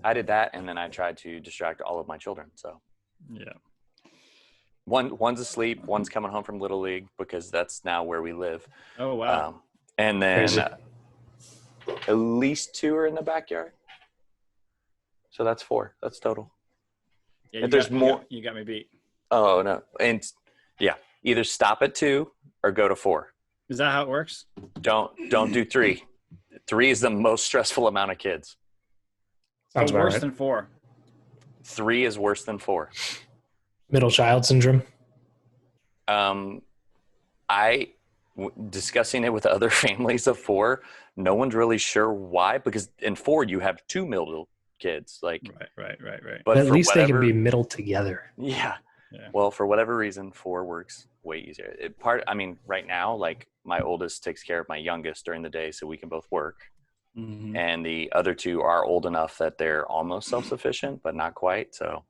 I did that, and then I tried to distract all of my children. So yeah. One's asleep, one's coming home from Little League because that's now where we live. Oh, wow. And then Crazy. At least 2 are in the backyard. So that's 4. That's total. Yeah, if there's more, you got me beat. Oh no! And yeah, either stop at 2 or go to 4. Is that how it works? Don't do 3. 3 is the most stressful amount of kids. Sounds worse right. than 4. 3 is worse than 4. Middle child syndrome. Discussing it with other families of 4, no one's really sure why, because in 4 you have 2 middle kids. Like Right. But at least they can be middle together. Yeah. Well, for whatever reason, 4 works way easier. Right now, like my oldest takes care of my youngest during the day, so we can both work. Mm-hmm. And the other 2 are old enough that they're almost self-sufficient, but not quite. So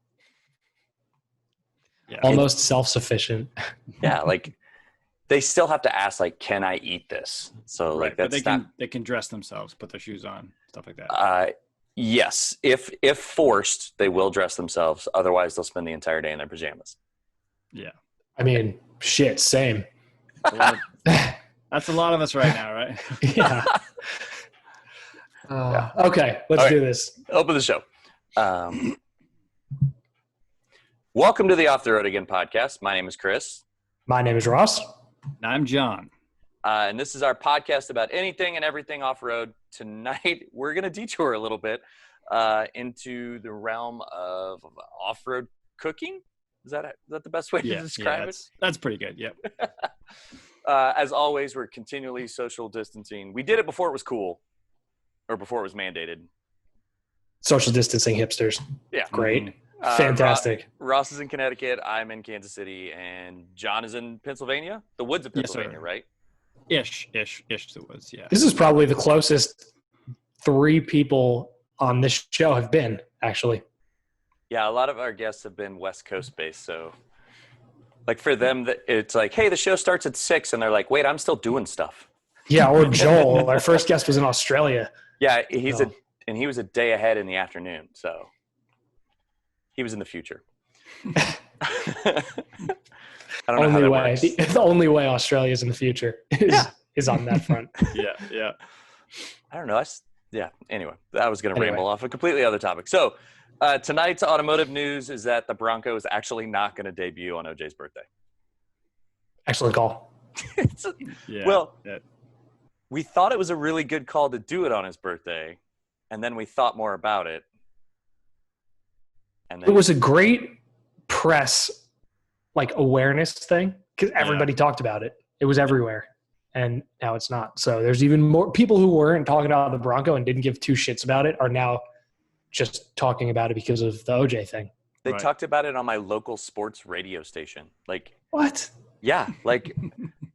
yeah. Almost self-sufficient. Yeah, like they still have to ask, like, can I eat this? So like that's but they can dress themselves, put their shoes on, stuff like that. Yes, if forced, they will dress themselves. Otherwise, they'll spend the entire day in their pajamas. Yeah. I mean, shit, same. That's a lot of us right now, right? Yeah. Okay, let's do this. Open the show. Welcome to the Off the Road Again podcast. My name is Chris. My name is Ross. And I'm John. And this is our podcast about anything and everything off-road. Tonight, we're going to detour a little bit into the realm of off-road cooking. Is that the best way to describe it? That's pretty good, yep. As always, we're continually social distancing. We did it before it was cool, or before it was mandated. Social distancing hipsters. Yeah. Great. Fantastic. Ross is in Connecticut. I'm in Kansas City. And John is in Pennsylvania? The woods of Pennsylvania, right? Ish the woods, yeah. This is probably the closest 3 people on this show have been, actually. Yeah, a lot of our guests have been West Coast based. So, like for them, it's like, hey, the show starts at 6. And they're like, wait, I'm still doing stuff. Yeah, or Joel. Our first guest was in Australia. Yeah, he was a day ahead in the afternoon. So he was in the future. I don't know how that works. The only way Australia is in the future is on that front. Yeah. I don't know. Anyway, I was going to ramble off a completely other topic. So tonight's automotive news is that the Bronco is actually not going to debut on OJ's birthday. Excellent call. We thought it was a really good call to do it on his birthday, and then we thought more about it. And then it was a great press awareness thing because everybody talked about it. It was everywhere, and now it's not. So there's even more people who weren't talking about the Bronco and didn't give 2 shits about it are now just talking about it because of the OJ thing. They talked about it on my local sports radio station. Like what? Yeah, like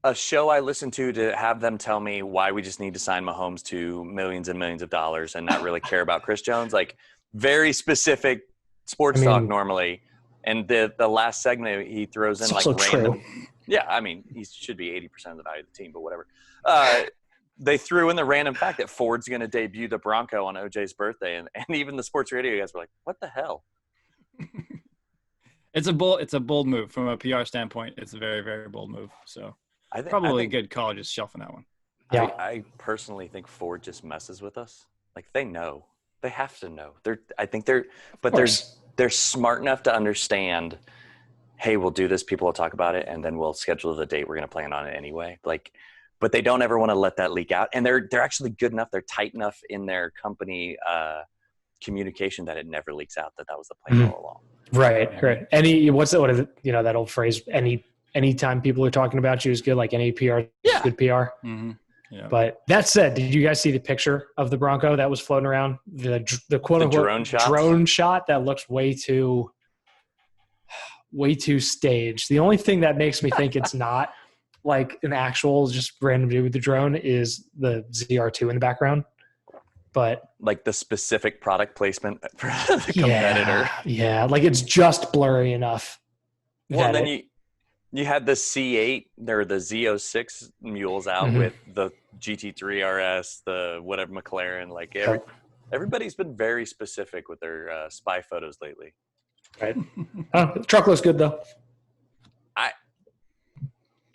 a show I listened to have them tell me why we just need to sign Mahomes to millions and millions of dollars and not really care about Chris Jones. Like very specific sports talk normally. And the last segment he throws in like random. True. Yeah, I mean, he should be 80% of the value of the team, but whatever. They threw in the random fact that Ford's going to debut the Bronco on OJ's birthday, and even the sports radio guys were like, "What the hell?" It's a bold move from a PR standpoint. It's a very, very bold move. So I think a good call just shelving that one. Yeah, I personally think Ford just messes with us. Like they know, they have to know. They're smart enough to understand. Hey, we'll do this. People will talk about it, and then we'll schedule the date. We're going to plan on it anyway. But they don't ever want to let that leak out. And they're actually good enough. They're tight enough in their company communication that it never leaks out that was the plan all along. Right. What is it? You know, that old phrase, anytime people are talking about you is good, like any PR is good PR. Mm-hmm. Yeah. But that said, did you guys see the picture of the Bronco that was floating around? The quote unquote drone shot that looks way too staged. The only thing that makes me think it's not like an actual just random dude with the drone is the ZR2 in the background. But like the specific product placement for the competitor. Yeah, like it's just blurry enough. Well, then you had the C8 or the Z06 mules out with the GT3 RS, the whatever McLaren, Everybody's been very specific with their spy photos lately. Right. The truck looks good though.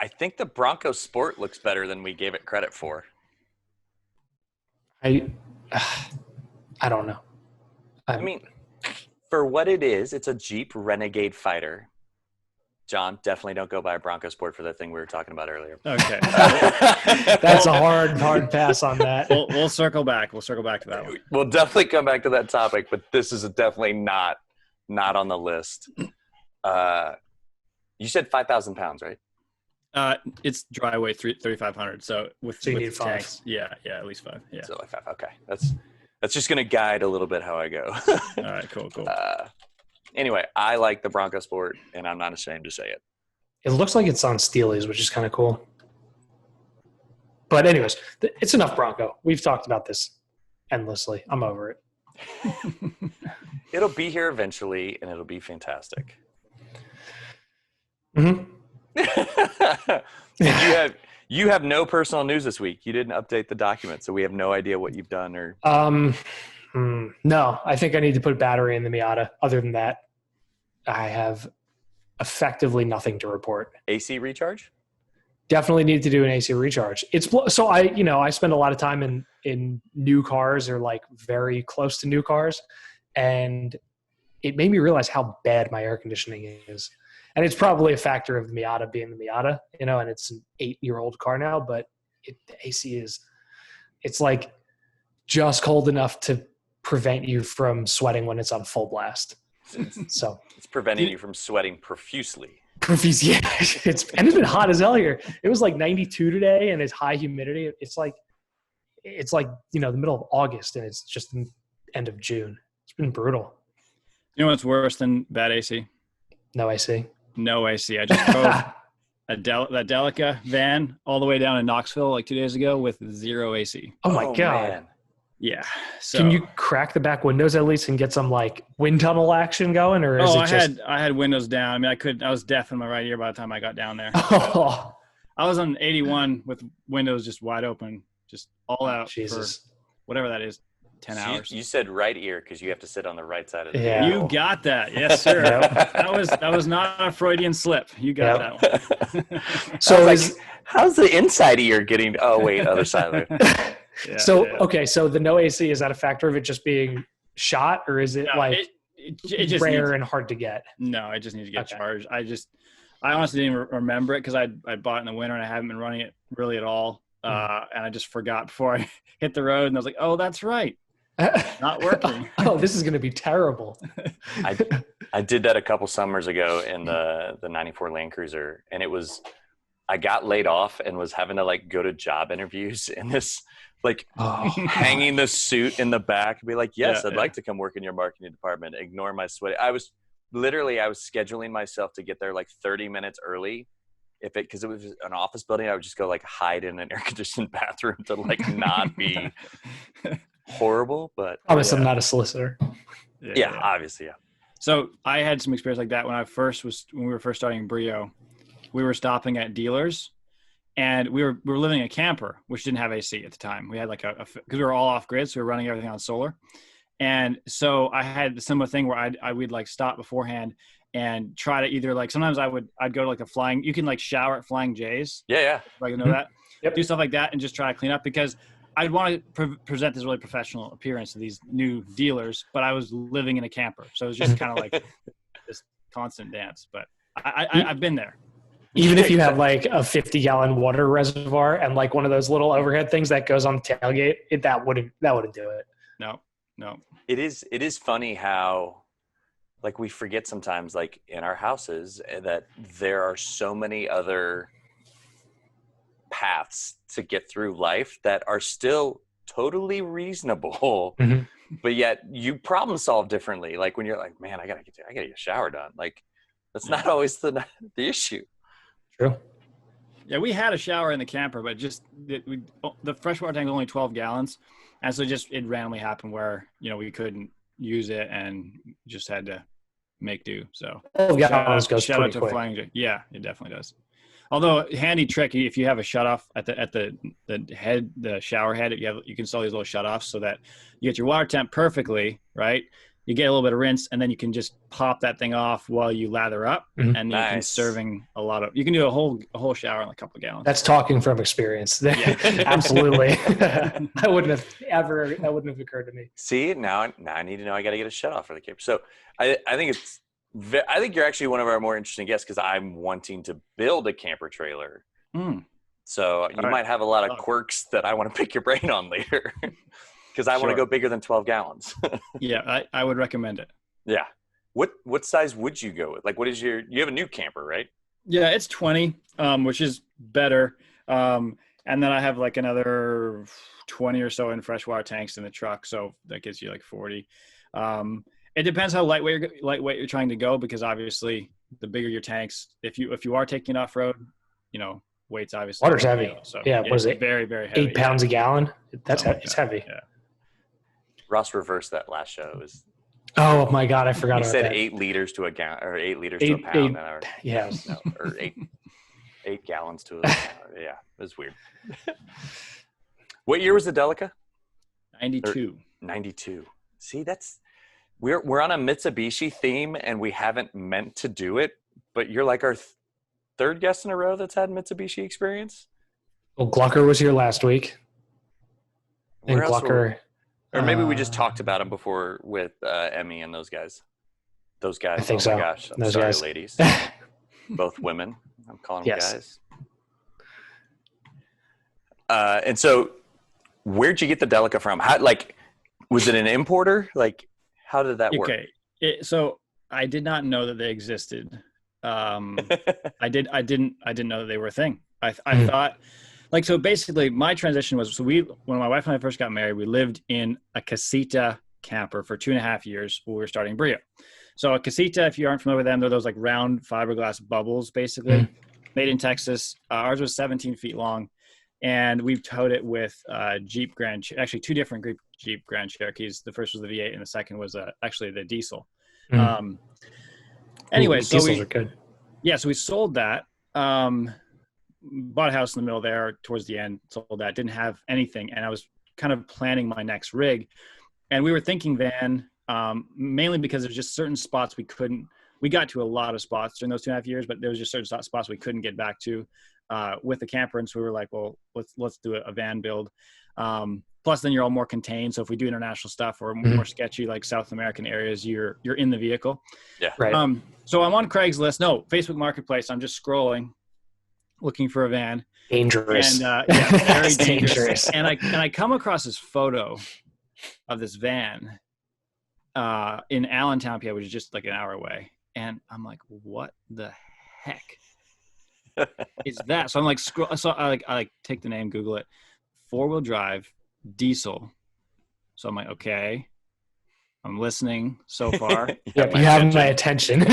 I think the Bronco Sport looks better than we gave it credit for. I don't know. I mean, for what it is, it's a Jeep Renegade Fighter. John, definitely don't go buy a Bronco Sport for that thing we were talking about earlier. Okay. That's a hard pass on that. We'll circle back. We'll circle back to that one. We'll definitely come back to that topic, but this is definitely not on the list. You said 5,000 pounds, right? It's dry weight 3,500. So you with need 5. tanks, yeah, at least 5. Yeah. So like 5. Okay, that's just gonna guide a little bit how I go. All right, cool. Anyway, I like the Bronco Sport, and I'm not ashamed to say it. It looks like it's on Steely's, which is kind of cool. But anyways, it's enough Bronco. We've talked about this endlessly. I'm over it. It'll be here eventually, and it'll be fantastic. Mm-hmm. You have no personal news this week. You didn't update the document, so we have no idea what you've done or. No, I think I need to put a battery in the Miata. Other than that, I have effectively nothing to report. AC recharge? Definitely need to do an AC recharge. So I spend a lot of time in new cars or like very close to new cars, and it made me realize how bad my air conditioning is. And it's probably a factor of the Miata being the Miata, and it's an 8-year-old car now, but the AC it's like just cold enough to prevent you from sweating when it's on full blast. So it's preventing you from sweating profusely. Yeah, it's been hot as hell here. It was like 92 today, and it's high humidity. It's like the middle of August, and it's just the end of June. It's been brutal. You know what's worse than bad AC? No AC. No AC. I just drove that Delica van all the way down in Knoxville like 2 days ago with 0 AC. Oh my God. Man. Yeah. So, can you crack the back windows at least and get some like wind tunnel action going, or is I had windows down. I mean, I was deaf in my right ear by the time I got down there. Oh. I was on 81 with windows just wide open, just all out. Jesus. For whatever that is, 10 hours. You said right ear because you have to sit on the right side of the Yeah. ear. You got that. Yes, sir. That was not a Freudian slip. You got that one. So how's the inside ear getting? Oh wait, other side of it. Okay, so the no AC, is that a factor of it just being shot, or is it it just rare and hard to get? No, I just need to get charged. I honestly didn't remember it because I bought it in the winter and I haven't been running it really at all. And I just forgot before I hit the road, and I was like, oh, that's right. Not working. Oh, this is going to be terrible. I did that a couple summers ago in the 94 Land Cruiser, and I got laid off and was having to like go to job interviews in this hanging the suit in the back and be like, yes, I'd like to come work in your marketing department. Ignore my sweat. I was scheduling myself to get there like 30 minutes early. Because it was an office building, I would just go like hide in an air conditioned bathroom to like not be horrible. But obviously I'm not a solicitor. Yeah, obviously. Yeah. So I had some experience like that when we were first starting Breeo. We were stopping at dealers, and we were living in a camper, which didn't have AC at the time. We had because we were all off grid, so we were running everything on solar. And so I had a similar thing where we'd like stop beforehand and try to either like, sometimes I'd go to like you can like shower at Flying J's. Yeah. Like, you know that? Yep. Do stuff like that and just try to clean up, because I'd want to present this really professional appearance to these new dealers, but I was living in a camper. So it was just kind of like this constant dance, but I've been there. Even if you have like a 50-gallon water reservoir and like one of those little overhead things that goes on the tailgate, that wouldn't do it. No. It is funny how like we forget sometimes like in our houses that there are so many other paths to get through life that are still totally reasonable, but yet you problem solve differently. Like when you're like, man, I gotta get a shower done. Like that's not always the issue. True. Yeah, we had a shower in the camper, but the freshwater tank was only 12 gallons. And so it randomly happened where, we couldn't use it and just had to make do. So gallons goes shout out pretty to quick. Flying J. Yeah, it definitely does. Although handy trick, if you have a shutoff at the head, the shower head, you can install these little shutoffs so that you get your water temp perfectly, right? You get a little bit of rinse, and then you can just pop that thing off while you lather up, and you can serving a lot of. You can do a whole shower in a couple of gallons. That's talking from experience. Yeah. Absolutely. That wouldn't have occurred to me. See, now I need to know. I got to get a shut off for the camper. So I think I think you're actually one of our more interesting guests because I'm wanting to build a camper trailer. So you might have a lot of quirks that I want to pick your brain on later. Because I want to go bigger than 12 gallons. Yeah, I would recommend it. Yeah. What size would you go with? Like, you have a new camper, right? Yeah, it's 20, which is better. And then I have like another 20 or so in freshwater tanks in the truck. So that gives you like 40. It depends how lightweight you're trying to go, because obviously the bigger your tanks, if you are taking it off road, weight's obviously water's heavy. Deal, so yeah, what is it? Very, very heavy. 8 pounds a gallon. That's heavy. It's heavy. Yeah. Ross reversed that last show. Oh my God, I forgot about that. He said 8 liters to a gallon, or 8 liters to a pound. Or 8 gallons to a pound. Yeah, it was weird. What year was the Delica? 92. 92. See, we're on a Mitsubishi theme, and we haven't meant to do it, but you're like our third guest in a row that's had Mitsubishi experience. Well, Glucker was here last week. And Where else Glucker. Or maybe we just talked about him before with Emmy and those guys. Those guys. I think so. Oh my gosh. I'm those sorry, guys. Ladies. Both women. I'm calling them Yes. guys. And so where'd you get the Delica from? How, was it an importer? How did that work? Okay. So I did not know that they existed. I didn't know that they were a thing. I thought, so basically my transition was, when my wife and I first got married, we lived in a casita camper for 2.5 years when we were starting Breeo. So a casita, if you aren't familiar with them, they're those round fiberglass bubbles, basically made in Texas. Ours was 17 feet long, and we've towed it with Jeep actually 2 different Jeep Grand Cherokees. The first was the V8 and the second was actually the diesel. Anyway, so diesels are good. Yeah, so we sold that. Bought a house in the middle there towards the end, sold that, didn't have anything. And I was kind of planning my next rig. And we were thinking van, mainly because there's just certain spots we got to a lot of spots during those 2.5 years, but there was just certain spots we couldn't get back to with the camper. And so we were like, well, let's do a van build. Plus then you're all more contained. So if we do international stuff or more sketchy, like South American areas, you're in the vehicle. Yeah. Right. So I'm on Craigslist. No, Facebook Marketplace. I'm just scrolling, looking for a van. Dangerous. And very dangerous. And I come across this photo of this van in Allentown, PA, which is just like an hour away. And I'm like, what the heck is that? So I'm like, so I take the name, Google it, 4-wheel drive, diesel. So I'm like, okay, I'm listening so far. Yep, you have my attention.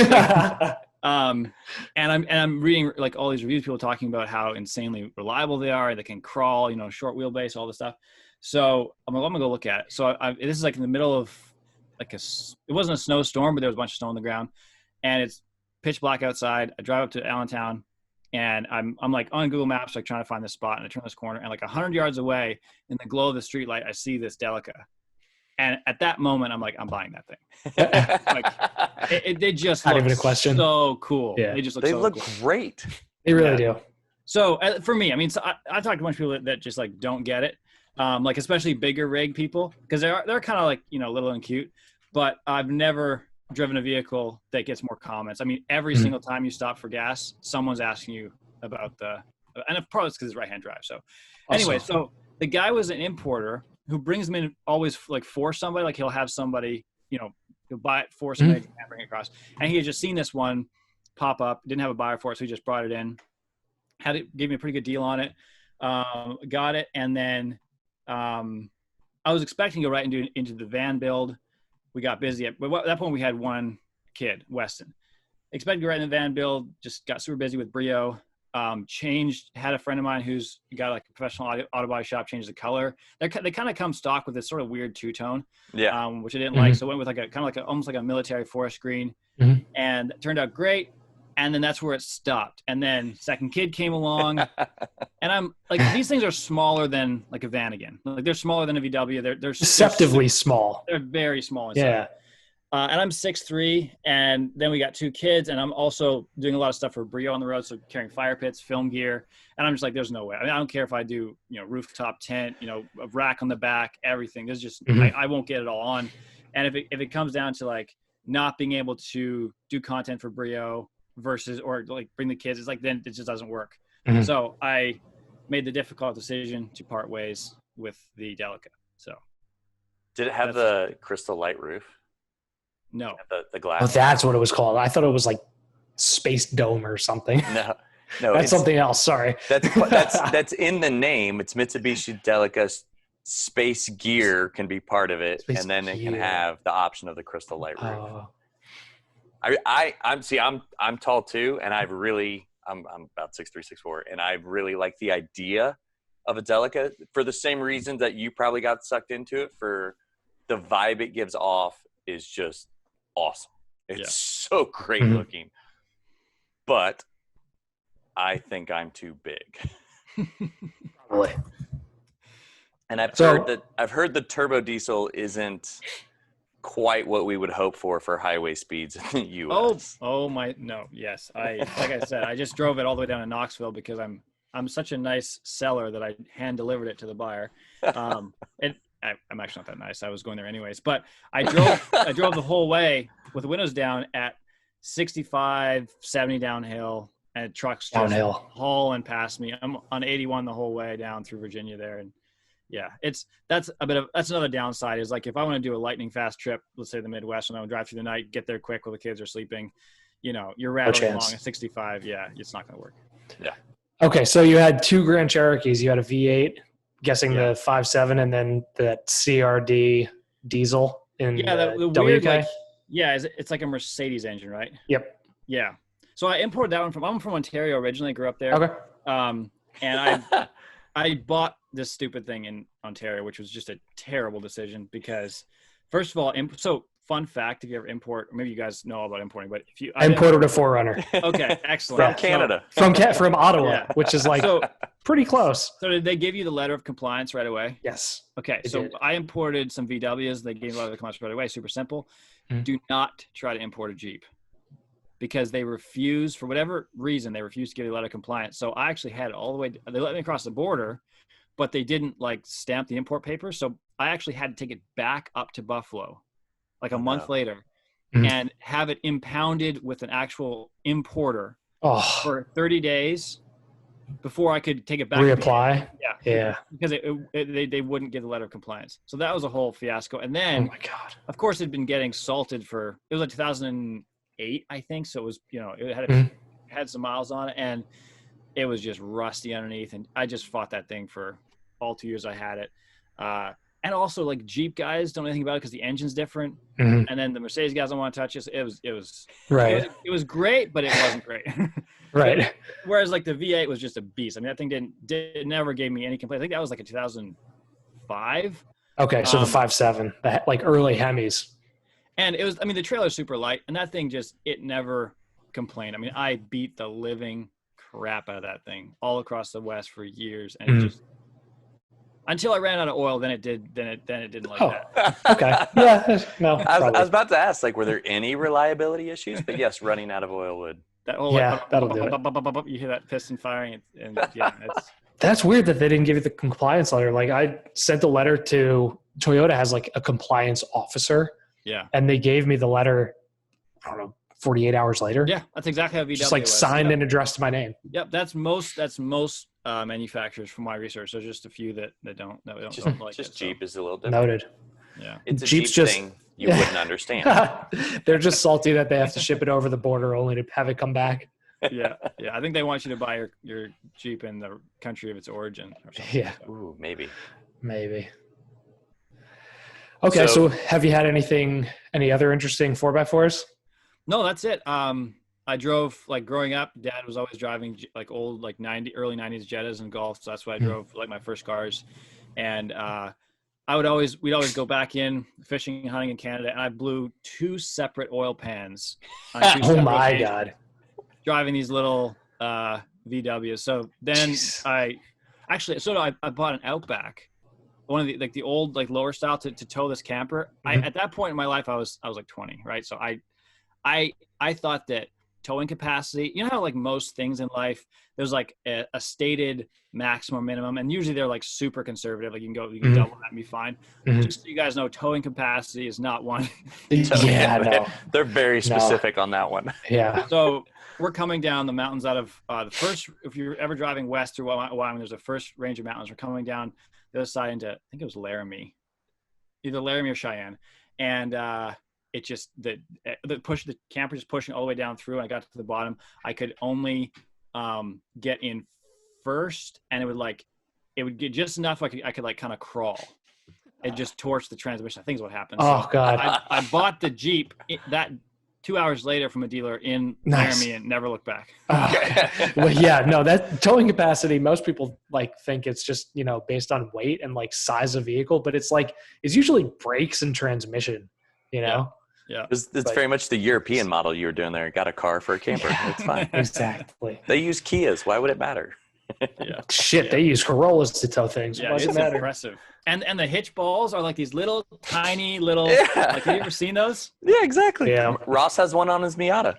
And I'm reading all these reviews, people talking about how insanely reliable they are. They can crawl, short wheelbase, all this stuff. So I'm like, I'm gonna go look at it. So this is in the middle of it wasn't a snowstorm, but there was a bunch of snow on the ground, and it's pitch black outside. I drive up to Allentown, and I'm on Google Maps, trying to find this spot, and I turn this corner, and 100 yards away in the glow of the street light, I see this Delica. And at that moment, I'm like, I'm buying that thing. They just not look even a question. So cool. Yeah. They look cool. great. They really do. So for me, so I talked to a bunch of people that just don't get it. Especially bigger rig people, because they're kind of little and cute, but I've never driven a vehicle that gets more comments. Every single time you stop for gas, someone's asking you about and probably it's because it's right-hand drive. So anyway, so the guy was an importer who brings them in always for somebody. He'll have somebody, he'll buy it for somebody and bring it across. And he had just seen this one pop up, didn't have a buyer for it, so he just brought it in, gave me a pretty good deal on it, got it, and then I was expecting to go right into the van build. We got busy, but at that point we had one kid, Weston. Expected to go right in the van build, just got super busy with Breeo. Had a friend of mine who's got a professional auto body shop, changed the color. They kind of come stock with this sort of weird two-tone, which I didn't like. So I went with almost like a military forest green, and it turned out great. And then that's where it stopped. And then second kid came along, and I'm like, these things are smaller than like a Vanagon. Like they're smaller than a VW. They're deceptively small. They're very small inside. Yeah. And I'm 6'3", and then we got 2 kids, and I'm also doing a lot of stuff for Breeo on the road, so carrying fire pits, film gear, and I'm just like, there's no way. I mean, I don't care if I do, rooftop tent, a rack on the back, everything. There's just I won't get it all on. And if it comes down to like not being able to do content for Breeo versus or like bring the kids, it's like then it just doesn't work. So I made the difficult decision to part ways with the Delica. So did it have the crystal light roof? No. The glass. Oh, that's what it was called. I thought it was like Space Dome or something. No, that's something else. Sorry. That's in the name. It's Mitsubishi Delica. Space gear can be part of it, and then it can have the option of the crystal light roof. I'm tall too, and I'm about 6'3", 6'4", and I really like the idea of a Delica for the same reasons that you probably got sucked into it. For the vibe it gives off is just awesome. It's so great looking, but I think I'm too big. Probably. And I've heard the turbo diesel isn't quite what we would hope for highway speeds in the U.S. Yes. Like I said, I just drove it all the way down to Knoxville because I'm such a nice seller that I hand delivered it to the buyer. I'm actually not that nice. I was going there anyways, but I drove the whole way with the windows down at 65, 70 downhill, and trucks just hauling past me. I'm on 81 the whole way down through Virginia there. And yeah, that's another downside is like, if I want to do a lightning fast trip, let's say the Midwest, and I want to drive through the night, get there quick while the kids are sleeping, you're rattling along at 65. Yeah. It's not going to work. Yeah. Okay. So you had 2 Grand Cherokees. You had a V8, guessing the 5.7, and then that CRD diesel in the WK. weird, it's like a Mercedes engine, right? Yep. Yeah. So I imported that one I'm from Ontario originally, grew up there. Okay. And I bought this stupid thing in Ontario, which was just a terrible decision because, first of all, so fun fact, if you ever import, or maybe you guys know all about importing, but if you I imported a 4Runner. Okay, excellent. From Canada. From Ottawa, which is like pretty close. So did they give you the letter of compliance right away? Yes. Okay, so I imported some VWs. They gave me a letter of compliance right away. Super simple. Do not try to import a Jeep because they refuse, for whatever reason, they refuse to give you a letter of compliance. So I actually had it all the way. They let me across the border, but they didn't like stamp the import paper. So I actually had to take it back up to Buffalo like a month later and have it impounded with an actual importer for 30 days before I could take it back. Reapply? Yeah. Because they wouldn't give the letter of compliance. So that was a whole fiasco. And then, oh my God, of course, it'd been getting salted it was like 2008, I think. So it was, it had some miles on it, and it was just rusty underneath. And I just fought that thing for all 2 years I had it. And also, like, Jeep guys don't know anything about it because the engine's different, and then the Mercedes guys don't want to touch it. It was right. It was great, but it wasn't great. Right. Whereas, like, the V8 was just a beast. I mean, that thing never gave me any complaint. I think that was like a 2005. Okay, so the 5.7, like early Hemis. And it was. I mean, the trailer's super light, and that thing it never complained. I mean, I beat the living crap out of that thing all across the West for years, and it just. Until I ran out of oil, then it didn't like that. Okay. Yeah. No. I was about to ask, like, were there any reliability issues? But yes, running out of oil would. That whole that'll do it. You hear that piston firing, and it's. That's weird that they didn't give you the compliance letter. Like, I sent the letter to Toyota has like a compliance officer. Yeah. And they gave me the letter, I don't know, 48 hours later. Yeah, that's exactly how VW just like was. Signed and addressed to my name. Yep, that's most manufacturers from my research. There's just a few that don't like it. Just Jeep is a little different. Noted. Yeah, it's a Jeep's Jeep thing you wouldn't understand. They're just salty that they have to ship it over the border only to have it come back. Yeah. I think they want you to buy your Jeep in the country of its origin. Or something. Yeah. Ooh, maybe. Okay, so have you had any other interesting 4x4s? No, that's it. I drove, like, growing up, Dad was always driving like old, like early 90s Jettas and Golfs. So that's what I drove, like, my first cars. And we'd always go back in fishing and hunting in Canada, and I blew 2 separate oil pans on 2 Oh separate my occasions. God. driving these little VWs. So then I bought an Outback, one of the old like lower style to tow this camper. At that point in my life, I was like 20, right? So I thought that towing capacity, you know how like most things in life, there's like a stated maximum minimum, and usually they're like super conservative. Like you can double that and be fine. Just so you guys know, towing capacity is not one. No. They're very specific on that one. Yeah. So we're coming down the mountains out of the first, if you're ever driving west through Wyoming, there's a first range of mountains. We're coming down the other side into, I think it was Laramie, either Laramie or Cheyenne. And it just, the camper just pushing all the way down through. And I got to the bottom. I could only get in first, and it would get just enough. I could like kind of crawl. It just torched the transmission. I think is what happened. Oh, God. I bought the Jeep that 2 hours later from a dealer in Laramie and never looked back. Well, yeah, no, that towing capacity, most people like think it's just, based on weight and like size of vehicle, but it's usually brakes and transmission, Yeah. It's very much the European model you were doing there. Got a car for a camper. It's fine. Exactly. They use Kias. Why would it matter? Shit, they use Corollas to tow things. Yeah, it's impressive. And the hitch balls are like these little tiny little. Yeah. Like, have you ever seen those? Yeah, exactly. Yeah. Ross has one on his Miata.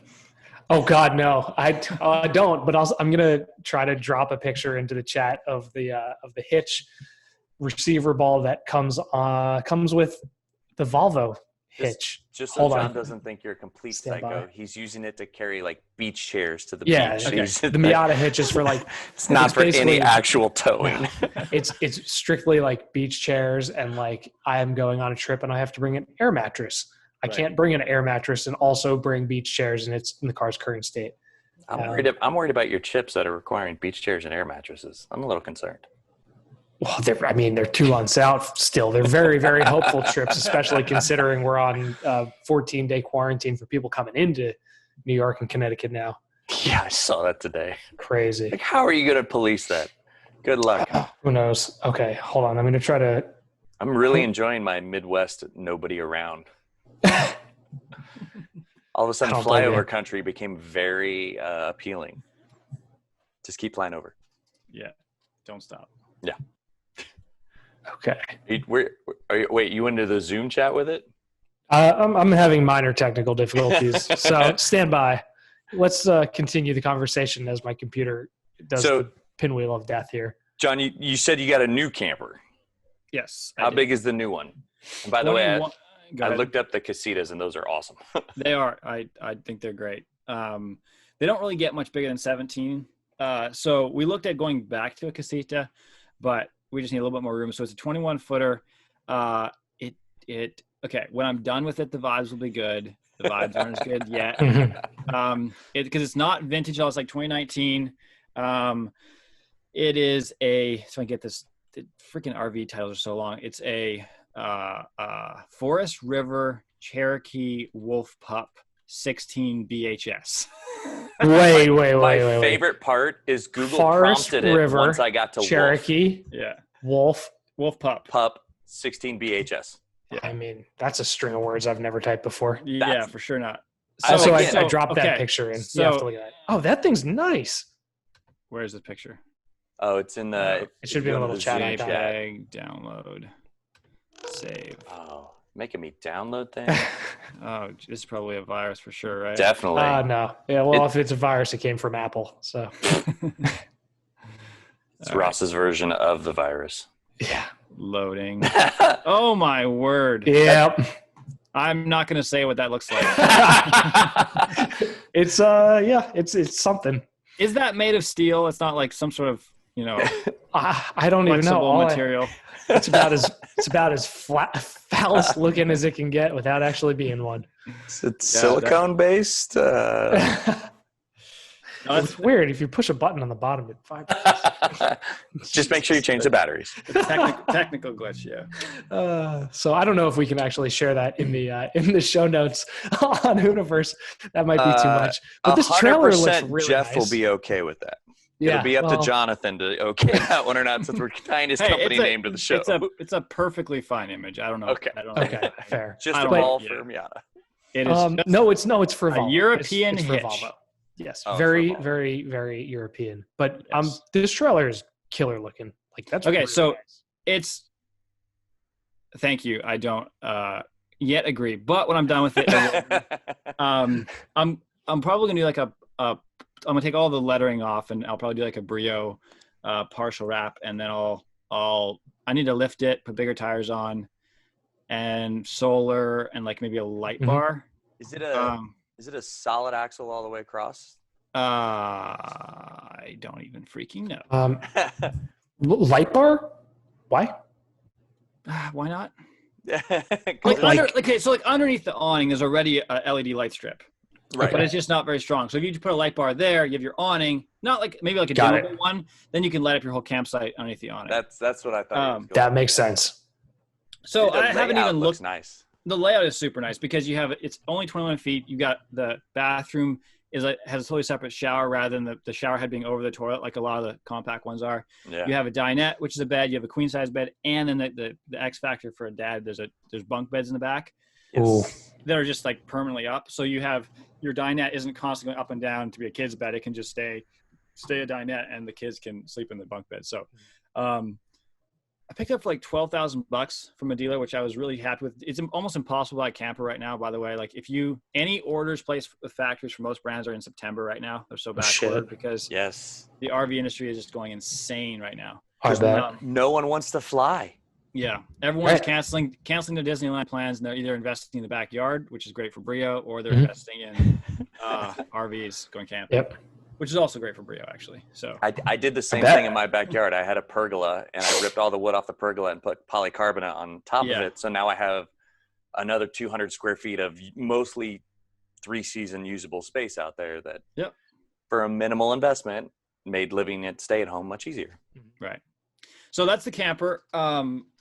Oh God, no, I don't. But I'm gonna try to drop a picture into the chat of the hitch receiver ball that comes with the Volvo hitch. Just so John doesn't think you're a complete psycho, he's using it to carry like beach chairs to the beach. Okay. The Miata hitch is for like it's not for any actual towing. It's strictly like beach chairs, and like I am going on a trip and I have to bring an air mattress. I can't bring an air mattress and also bring beach chairs, and it's in the car's current state. I'm worried about your chips that are requiring beach chairs and air mattresses. I'm a little concerned. Well, they're 2 months out still. They're very, very hopeful trips, especially considering we're on 14-day quarantine for people coming into New York and Connecticut now. Yeah, I saw that today. Crazy. Like, how are you going to police that? Good luck. Who knows? Okay, hold on. I'm going to try to... I'm really enjoying my Midwest nobody around. All of a sudden, flyover country became very appealing. Just keep flying over. Yeah, don't stop. Yeah. Okay. Wait, you into the Zoom chat with it? I'm having minor technical difficulties, so stand by. Let's continue the conversation as my computer does the pinwheel of death here. John, you said you got a new camper. Yes. How big is the new one? And by the way, I looked up the casitas, and those are awesome. They are. I think they're great. They don't really get much bigger than 17. So we looked at going back to a casita, but we just need a little bit more room. So it's a 21-footer. Okay. When I'm done with it, the vibes will be good. The vibes aren't as good yet. Because it's not vintage. It's like 2019. It is so I get this. The freaking RV titles are so long. It's a Forest River Cherokee Wolf Pup 16 BHS. Wait. My favorite part is Google prompted it once I got to Cherokee. Wolf. Yeah. Wolf Pup 16 BHS. Yeah. I mean, that's a string of words I've never typed before. Yeah, for sure not. So I dropped that picture in. So, you have to look at that. Oh, that thing's nice. Where's the picture? Oh, it's in the. It should be in a little chat. Download. Save. Oh, making me download things. Oh, this is probably a virus for sure, right? Definitely. No. Yeah, well, if it's a virus, it came from Apple. So. It's Ross's version of the virus. Yeah. Loading. Oh my word. Yep. I'm not going to say what that looks like. It's something. Is that made of steel? It's not like some sort of, I don't even know. Material. It's about as phallus looking as it can get without actually being one. It's silicone based. It's weird. If you push a button on the bottom, it vibrates. Just make sure you change the batteries. Technical glitch, yeah. So I don't know if we can actually share that in the show notes on Hooniverse. That might be too much. But this trailer looks really Jeff nice. will be okay with that. Yeah, it'll be up to Jonathan to okay that one or not, since we're tying his company name to the show. It's a perfectly fine image. I don't know. Okay. Okay. Fair. Just a ball for Miata. It is. No, it's for Volvo. A European it's hitch. For Volvo. Yes, Oh, very, football. very, very European. But Yes. this trailer is killer looking. Like that's Okay, really so nice. it's thank you. I don't yet agree, but when I'm done with it, I'm probably gonna do like a I'm gonna take all the lettering off, and I'll probably do like a Breeo partial wrap, and then I need to lift it, put bigger tires on, and solar, and like maybe a light bar. Is it a solid axle all the way across? I don't even freaking know. Light bar? Why? Why not? 'Cause So underneath the awning, there's already a LED light strip. right. But it's just not very strong. So if you just put a light bar there, you have your awning, not like maybe like a Got it. dimmable one, then you can light up your whole campsite underneath the awning. That's what I thought. He was going That for. makes sense. So Dude, the I haven't layout even looks looked. nice. The layout is super nice because it's only 21 feet. You got the bathroom has a totally separate shower rather than the shower head being over the toilet like a lot of the compact ones are. Yeah. You have a dinette, which is a bed. You have a queen size bed, and then the X factor for a dad. There's bunk beds in the back. Ooh. That are just like permanently up. So you have your dinette isn't constantly up and down to be a kid's bed. It can just stay a dinette, and the kids can sleep in the bunk bed. So I picked up for like $12,000 from a dealer, which I was really happy with. It's almost impossible to buy a camper right now, by the way. Like any orders placed with factories for most brands are in September right now. They're so backordered because the RV industry is just going insane right now. I bet. No one wants to fly. Yeah, everyone's canceling their Disneyland plans, and they're either investing in the backyard, which is great for Breeo, or they're investing in RVs going camping. Yep. Which is also great for Breeo, actually. So I did the same thing in my backyard. I had a pergola, and I ripped all the wood off the pergola and put polycarbonate on top of it. So now I have another 200 square feet of mostly 3-season usable space out there that, for a minimal investment, made living at stay-at-home much easier. Right. So that's the camper.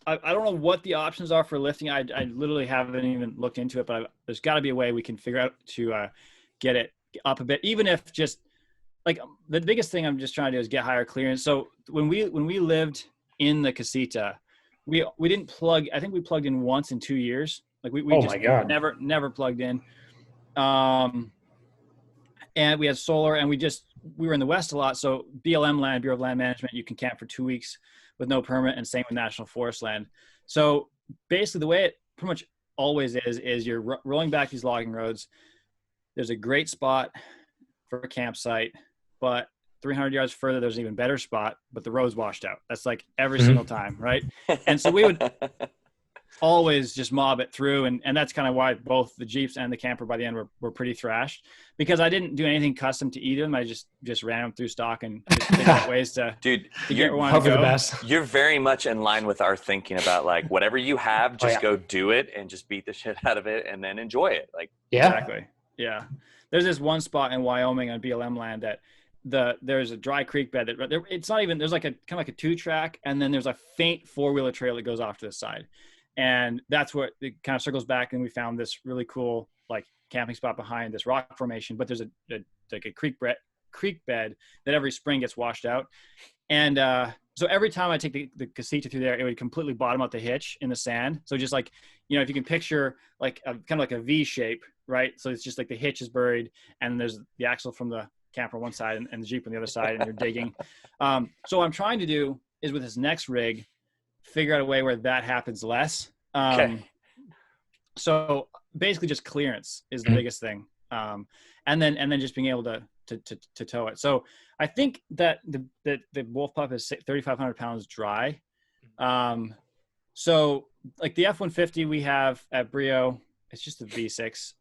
I don't know what the options are for lifting. I literally haven't even looked into it, but there's got to be a way we can figure out to get it up a bit, even if just like the biggest thing I'm just trying to do is get higher clearance. So when we lived in the casita, we didn't plug. I think we plugged in once in 2 years. Like we Oh just my God. never plugged in. And we had solar, and we were in the West a lot. So BLM land, Bureau of Land Management, you can camp for 2 weeks with no permit, and same with National Forest land. So basically the way it pretty much always is you're rolling back these logging roads. There's a great spot for a campsite, but 300 yards further, there's an even better spot, but the road's washed out. That's like every single time, right? And so we would always just mob it through, and that's kind of why both the Jeeps and the camper by the end were pretty thrashed, because I didn't do anything custom to either of them. I just ran them through stock and figured out ways to Dude, get where I Hope for the go. best. You're very much in line with our thinking about like whatever you have, just go do it and just beat the shit out of it and then enjoy it. Like Exactly. Yeah. There's this one spot in Wyoming on BLM land that there's a dry creek bed that it's not even, there's like a kind of like a 2-track, and then there's a faint 4-wheeler trail that goes off to the side. And that's what it kind of circles back. And we found this really cool, like camping spot behind this rock formation, but there's like a creek bed that every spring gets washed out. And, so every time I take the casita through there, it would completely bottom out the hitch in the sand. So just like, if you can picture like kind of like a V shape, right? So it's just like the hitch is buried, and there's the axle from the camper on one side and the Jeep on the other side, and you're digging. So what I'm trying to do is with this next rig, figure out a way where that happens less. So basically just clearance is the biggest thing. And then just being able to tow it. So I think that the Wolf Pup is 3,500 pounds dry. So like the F-150 we have at Breeo, it's just a V6.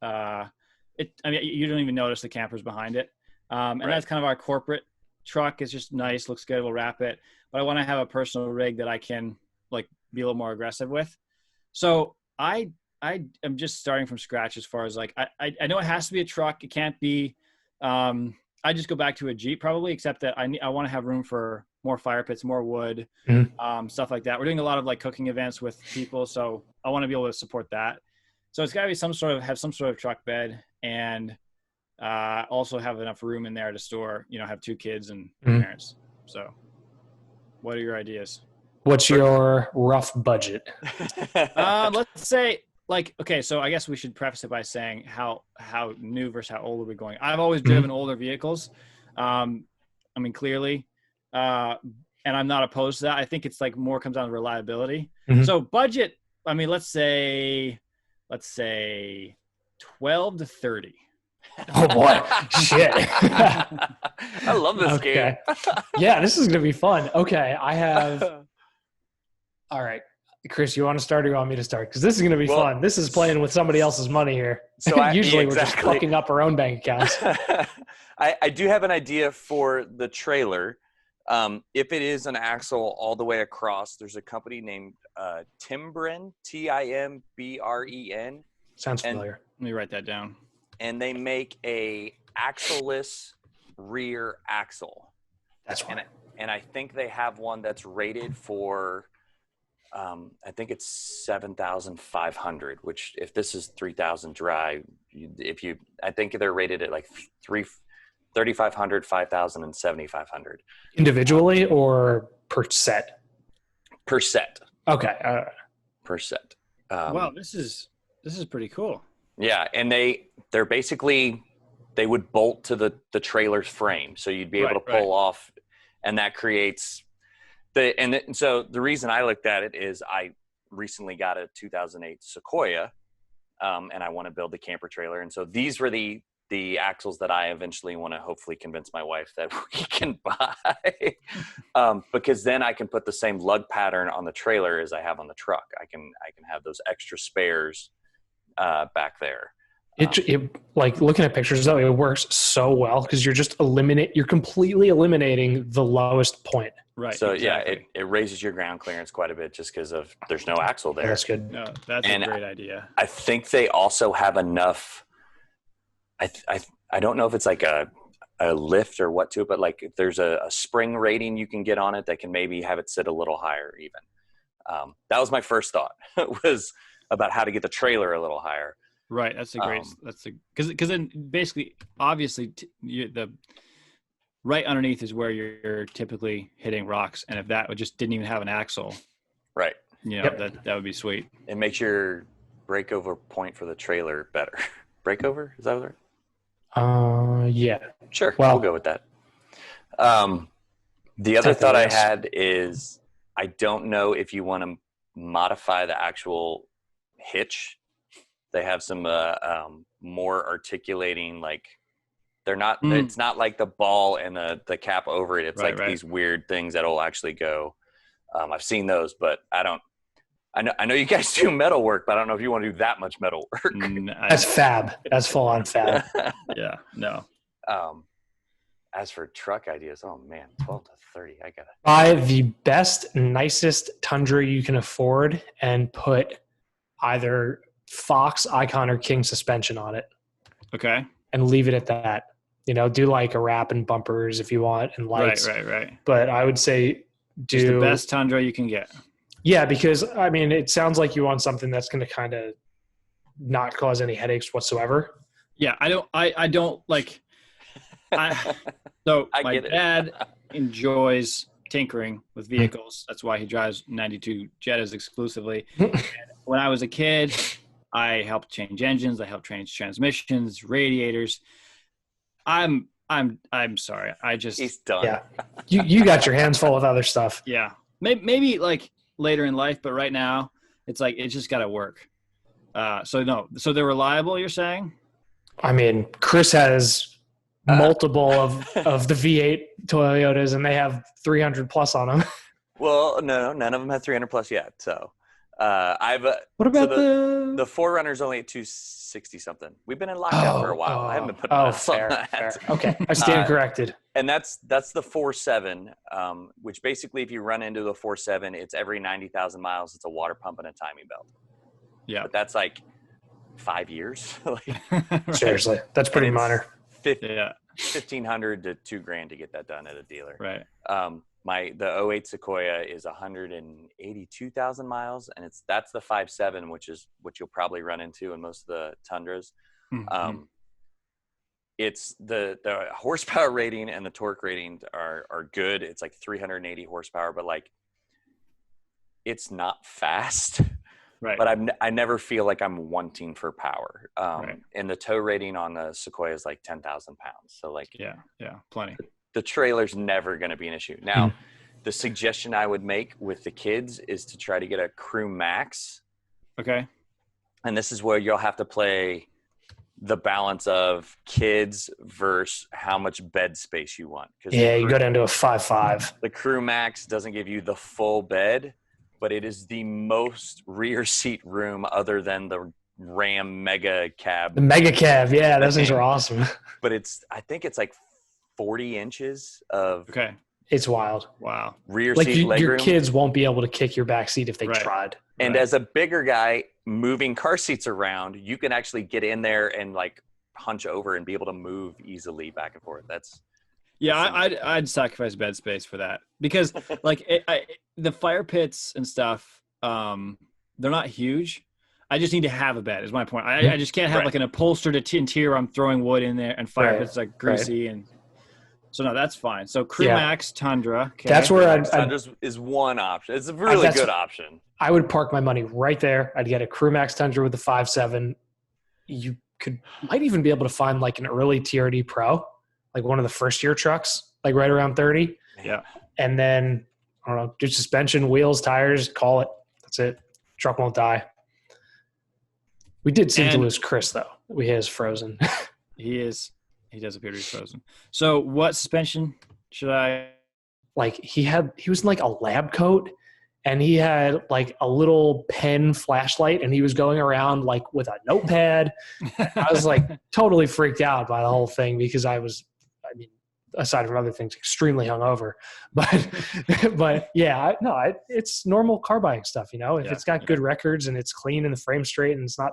You don't even notice the campers behind it. And that's kind of our corporate truck. It's just nice, looks good. We'll wrap it. But I want to have a personal rig that I can like be a little more aggressive with. So I am just starting from scratch as far as like, I know it has to be a truck. It can't be, I just go back to a Jeep probably, except that I want to have room for more fire pits, more wood, stuff like that. We're doing a lot of like cooking events with people. So I want to be able to support that. So it's gotta be some sort of truck bed, and also have enough room in there to store, have 2 kids and parents. So what are your ideas? What's your rough budget? Let's say like, okay, so I guess we should preface it by saying how new versus how old are we going? I've always driven older vehicles. I mean, clearly, and I'm not opposed to that. I think it's like more comes down to reliability. So budget, I mean, let's say 12 to 30. Oh boy, shit. I love this game. Yeah, this is gonna be fun. Okay, I have. All right, Chris, you want to start or you want me to start? Because this is gonna be fun. This is playing with somebody else's money here. So usually we're just fucking up our own bank accounts. I do have an idea for the trailer. If it is an axle all the way across, there's a company named Timbren, Timbren. Sounds familiar. Let me write that down. And they make a axle-less rear axle. That's right. And I think they have one that's rated for, I think it's 7,500. Which, if this is 3,000 dry, I think they're rated at like 3,500, 5,000, and 7,500. Individually or per set? Per set. Okay. Per set. Wow, this is pretty cool. Yeah, and they're basically, they would bolt to the trailer's frame, so you'd be able to pull off, and that creates so the reason I looked at it is I recently got a 2008 Sequoia, and I want to build the camper trailer, and so these were the axles that I eventually want to hopefully convince my wife that we can buy, because then I can put the same lug pattern on the trailer as I have on the truck. I can have those extra spares back there. It like looking at pictures though, it works so well because you're completely eliminating the lowest point. Right. So exactly. It raises your ground clearance quite a bit just because there's no axle there. Yeah, that's good. No, that's a great idea. I think they also have enough. I don't know if it's like a lift or what to it, but like if there's a spring rating you can get on it that can maybe have it sit a little higher even. That was my first thought was about how to get the trailer a little higher. Right. That's a great, because then basically, obviously the right underneath is where you're typically hitting rocks. And if that just didn't even have an axle, right. That would be sweet. It makes your breakover point for the trailer better. Breakover? Is that right? Yeah. Sure. We'll go with that. The other thought I had is, I don't know if you want to modify the actual hitch. They have some more articulating, like they're not. It's not like the ball and the cap over it. It's these weird things that'll actually go. I've seen those, but I don't. I know you guys do metal work, but I don't know if you want to do that much metal work. That's fab. That's full on fab. Yeah. No. As for truck ideas, oh man, 12 to 30. I gotta buy the best, nicest Tundra you can afford and put either Fox, Icon, or King suspension on it. Okay. And leave it at that. Do like a wrap and bumpers if you want and lights. Right. But I would say just the best Tundra you can get. Yeah, because I mean, it sounds like you want something that's going to kind of not cause any headaches whatsoever. Yeah, I don't like. My dad enjoys tinkering with vehicles. That's why he drives 92 Jettas exclusively. When I was a kid, I helped change engines. I helped change transmissions, radiators. I'm sorry. He's done. Yeah, you got your hands full with other stuff. Yeah, maybe like later in life, but right now it's like it's just got to work. So they're reliable. You're saying? I mean, Chris has multiple of the V8 Toyotas, and they have 300 plus on them. Well, no, none of them have 300 plus yet. So what about the Forerunner's only at 260 something. We've been in lockdown for a while. I haven't been putting miles on that. Fair. Okay, I stand corrected. And that's the 4.7, which basically, if you run into the 4.7, it's every 90,000 miles. It's a water pump and a timing belt. Yeah, but that's like 5 years. Seriously, that's pretty minor. 1,500 to $2,000 to get that done at a dealer. Right. The 08 Sequoia is 182,000 miles, and that's the 5.7, which is what you'll probably run into in most of the Tundras. Mm-hmm. It's the horsepower rating and the torque rating are good. It's like 380 horsepower, but like it's not fast. Right. but I never feel like I'm wanting for power. Right. And the tow rating on the Sequoia is like 10,000 pounds. So like, Yeah, plenty. the trailer's never going to be an issue. Now, the suggestion I would make with the kids is to try to get a Crew Max. Okay. And this is where you'll have to play the balance of kids versus how much bed space you want. Yeah, you go down to a 5.5. The Crew Max doesn't give you the full bed, but it is the most rear seat room other than the Ram Mega Cab. The Mega Cab, yeah, those things are awesome. But I think it's like 40 inches of It's wild. Wow. rear Like seat legroom. your kids won't be able to kick your back seat if they tried. And as a bigger guy moving car seats around, you can actually get in there and like hunch over and be able to move easily back and forth. I'd sacrifice bed space for that because like the fire pits and stuff, they're not huge. I just need to have a bed is my point. I just can't have like an upholstered interior. I'm throwing wood in there and fire pits like greasy and so no, that's fine. So Crew Max Tundra. Okay. That's where Tundra is one option. It's a really good option. I would park my money right there. I'd get a Crew Max Tundra with the 5.7. You might even be able to find like an early TRD Pro, like one of the first year trucks, like right around 30. Yeah. And then I don't know, do suspension, wheels, tires, call it. That's it. Truck won't die. We did seem to lose Chris though. We has frozen. He does appear to be frozen. So what suspension should I? Like he was in like a lab coat and he had like a little pen flashlight and he was going around like with a notepad. I was like totally freaked out by the whole thing because aside from other things, extremely hungover, but yeah, it's normal car buying stuff. You know, if it's got good records and it's clean and the frame's straight and it's not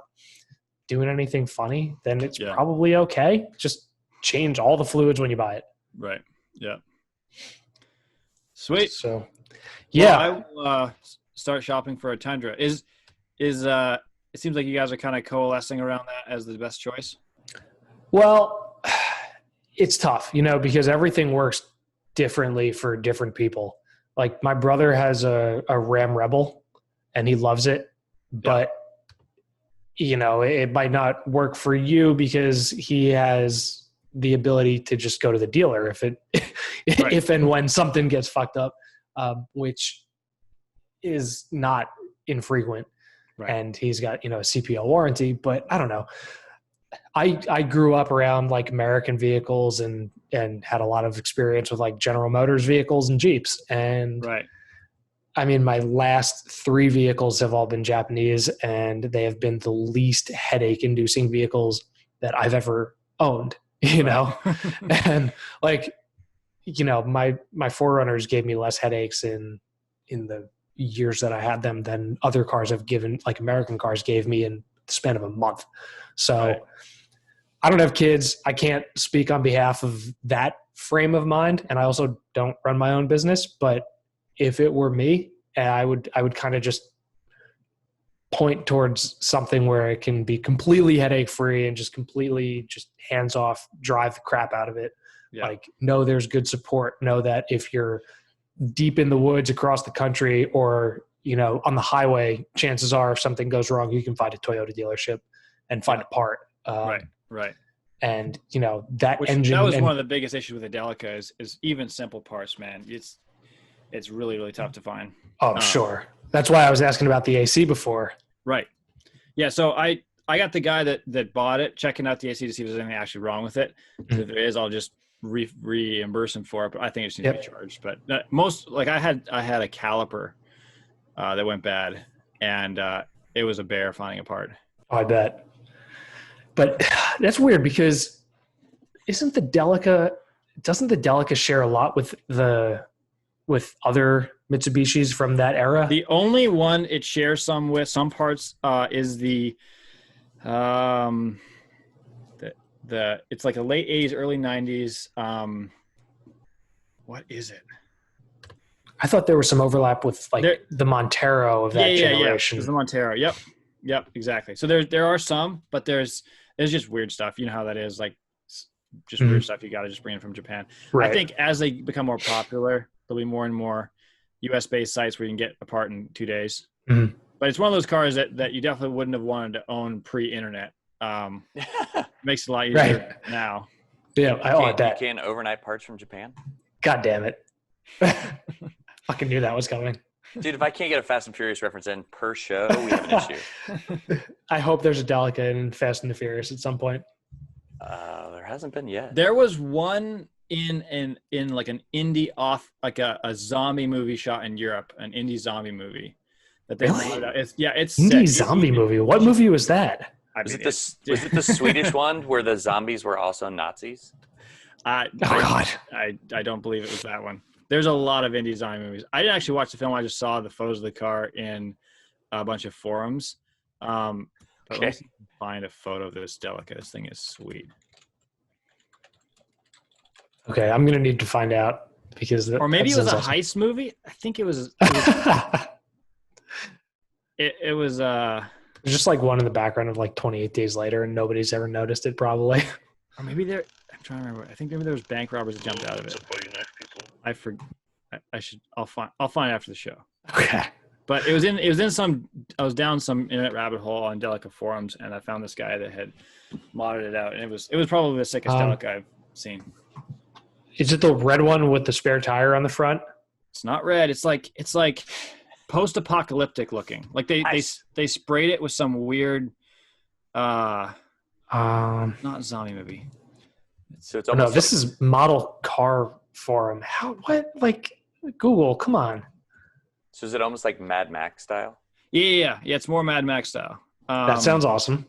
doing anything funny, then it's probably okay. Just change all the fluids when you buy it. Right. Yeah. Sweet. So, yeah, well, I will start shopping for a Tundra. Is it seems like you guys are kind of coalescing around that as the best choice? Well, it's tough, you know, because everything works differently for different people. Like my brother has a Ram Rebel and he loves it, but you know, it might not work for you because he has the ability to just go to the dealer if and when something gets fucked up, which is not infrequent. Right. And he's got, you know, a CPO warranty, but I don't know. I grew up around like American vehicles and had a lot of experience with like General Motors vehicles and Jeeps. And I mean, my last 3 vehicles have all been Japanese and they have been the least headache inducing vehicles that I've ever owned, you know? And like, you know, my 4Runners gave me less headaches in the years that I had them than other cars have given, like American cars gave me in the span of a month. So I don't have kids. I can't speak on behalf of that frame of mind. And I also don't run my own business, but if it were me, I would kind of just point towards something where it can be completely headache free and just completely just hands off, drive the crap out of it. Yeah. Like know there's good support. Know that if you're deep in the woods across the country or, you know, on the highway, chances are if something goes wrong, you can find a Toyota dealership and find a part. Right. And you know, that engine. That was one of the biggest issues with the Delica is even simple parts, man. It's really, really tough to find. Oh, sure. That's why I was asking about the AC before. Right. Yeah. So I got the guy that bought it, checking out the AC to see if there's anything actually wrong with it. Mm-hmm. If there is, I'll just reimburse him for it. But I think it just needs to be charged. But most, like I had a caliper that went bad, and it was a bear finding a part. Oh, I bet. But that's weird because doesn't the Delica share a lot with other Mitsubishis from that era? The only one it shares some with some parts is the it's like a late 80s, early 90s. What is it? I thought there was some overlap with like the Montero of that generation. Yeah, the Montero. Yep, exactly. So there are some, but there's just weird stuff. You know how that is, like just weird stuff you got to just bring in from Japan. Right. I think as they become more popular, there'll be more and more US-based sites where you can get a part in 2 days. Mm-hmm. But it's one of those cars that you definitely wouldn't have wanted to own pre-internet. Makes it a lot easier now. Yeah, I bet. You can't overnight parts from Japan? God damn it. Fucking knew that was coming. Dude, if I can't get a Fast and Furious reference in per show, we have an issue. I hope there's a Delica in Fast and the Furious at some point. There hasn't been yet. There was one in like an indie like a zombie movie shot in Europe, an indie zombie movie that they Really? it's Indie sick. zombie movie. What movie was that? Was it the Swedish one where the zombies were also Nazis? God. I don't believe it was that one. There's a lot of indie zombie movies. I didn't actually watch the film. I just saw the photos of the car in a bunch of forums. But let's find a photo of this Delica. This thing is sweet. Okay, I'm gonna need to find out because or maybe it was a heist movie. I think it was. It was just like one in the background of like 28 Days Later, and nobody's ever noticed it probably. Or maybe I'm trying to remember. I think maybe there was bank robbers that jumped out of it. I forget. I'll find after the show. Okay. But it was in some. I was down some internet rabbit hole on Delica forums, and I found this guy that had modded it out, and it was probably the sickest Delica I've seen. Is it the red one with the spare tire on the front? It's not red. It's like post-apocalyptic looking. Like they sprayed it with some weird, not zombie movie. So it's almost this is model car forum. How? What? Like Google? Come on. So is it almost like Mad Max style? Yeah. It's more Mad Max style. That sounds awesome.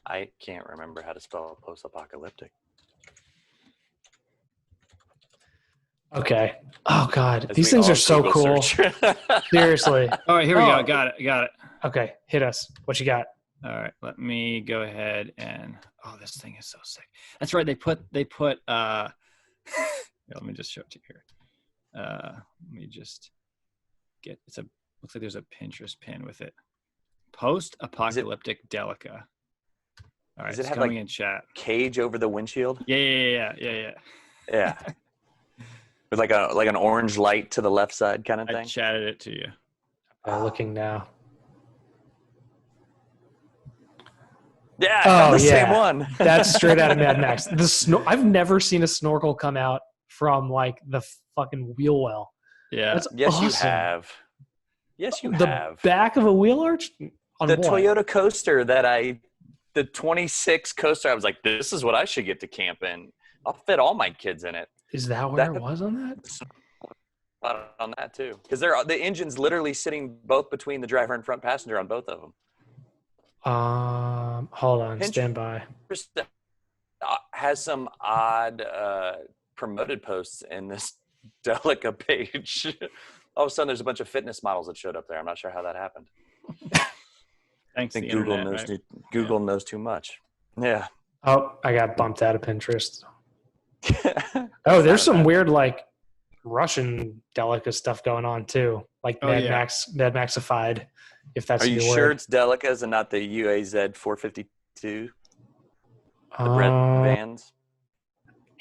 I can't remember how to spell post-apocalyptic. Okay. Oh God, these things are so cool. Seriously. All right, here we go. Got it. Okay, hit us. What you got? All right, let me go ahead and this thing is so sick. That's right. They put let me just show it to you here. Let me just get looks like there's a Pinterest pin with it. Post-apocalyptic Delica. All right, does it have coming like in chat? Cage over the windshield? Yeah. Yeah. With like an orange light to the left side kind of thing. I chatted it to you. Looking now. Yeah, I the same one. That's straight out of Mad Max. I've never seen a snorkel come out from like the fucking wheel well. Yeah. That's yes, awesome. you have. Yes, you the have. Back of a wheel arch? On the what? Toyota coaster the 26 coaster, I was like, this is what I should get to camp in. I'll fit all my kids in it. Is that where it was on that? On that too, because the engine's literally sitting both between the driver and front passenger on both of them. Hold on, stand by. Has some odd promoted posts in this Delica page. All of a sudden, there's a bunch of fitness models that showed up there. I'm not sure how that happened. Thanks. I think Google knows too much. Yeah. Oh, I got bumped out of Pinterest. There's some weird like Russian Delica stuff going on too, like Mad Maxified. If that's are you sure it's Delicas and not the UAZ 452? The red vans.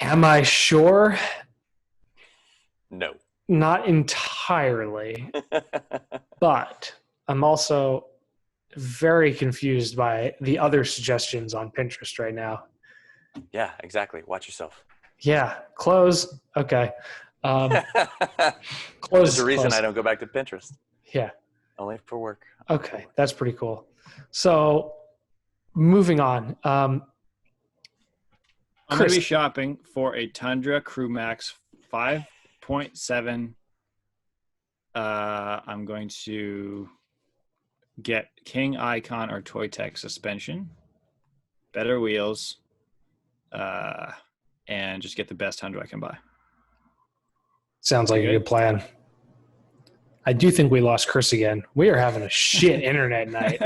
Am I sure? No. Not entirely, but I'm also very confused by the other suggestions on Pinterest right now. Yeah, exactly. Watch yourself. Yeah, close. Okay. Close. There's a reason I don't go back to Pinterest. Yeah. Only for work. Okay, that's pretty cool. So, moving on. I'm going to be shopping for a Tundra Crew Max 5.7. I'm going to get King Icon or Toy Tech suspension, better wheels, and just get the best Tundra I can buy. Sounds like a good plan. I do think we lost Chris again. We are having a shit internet night.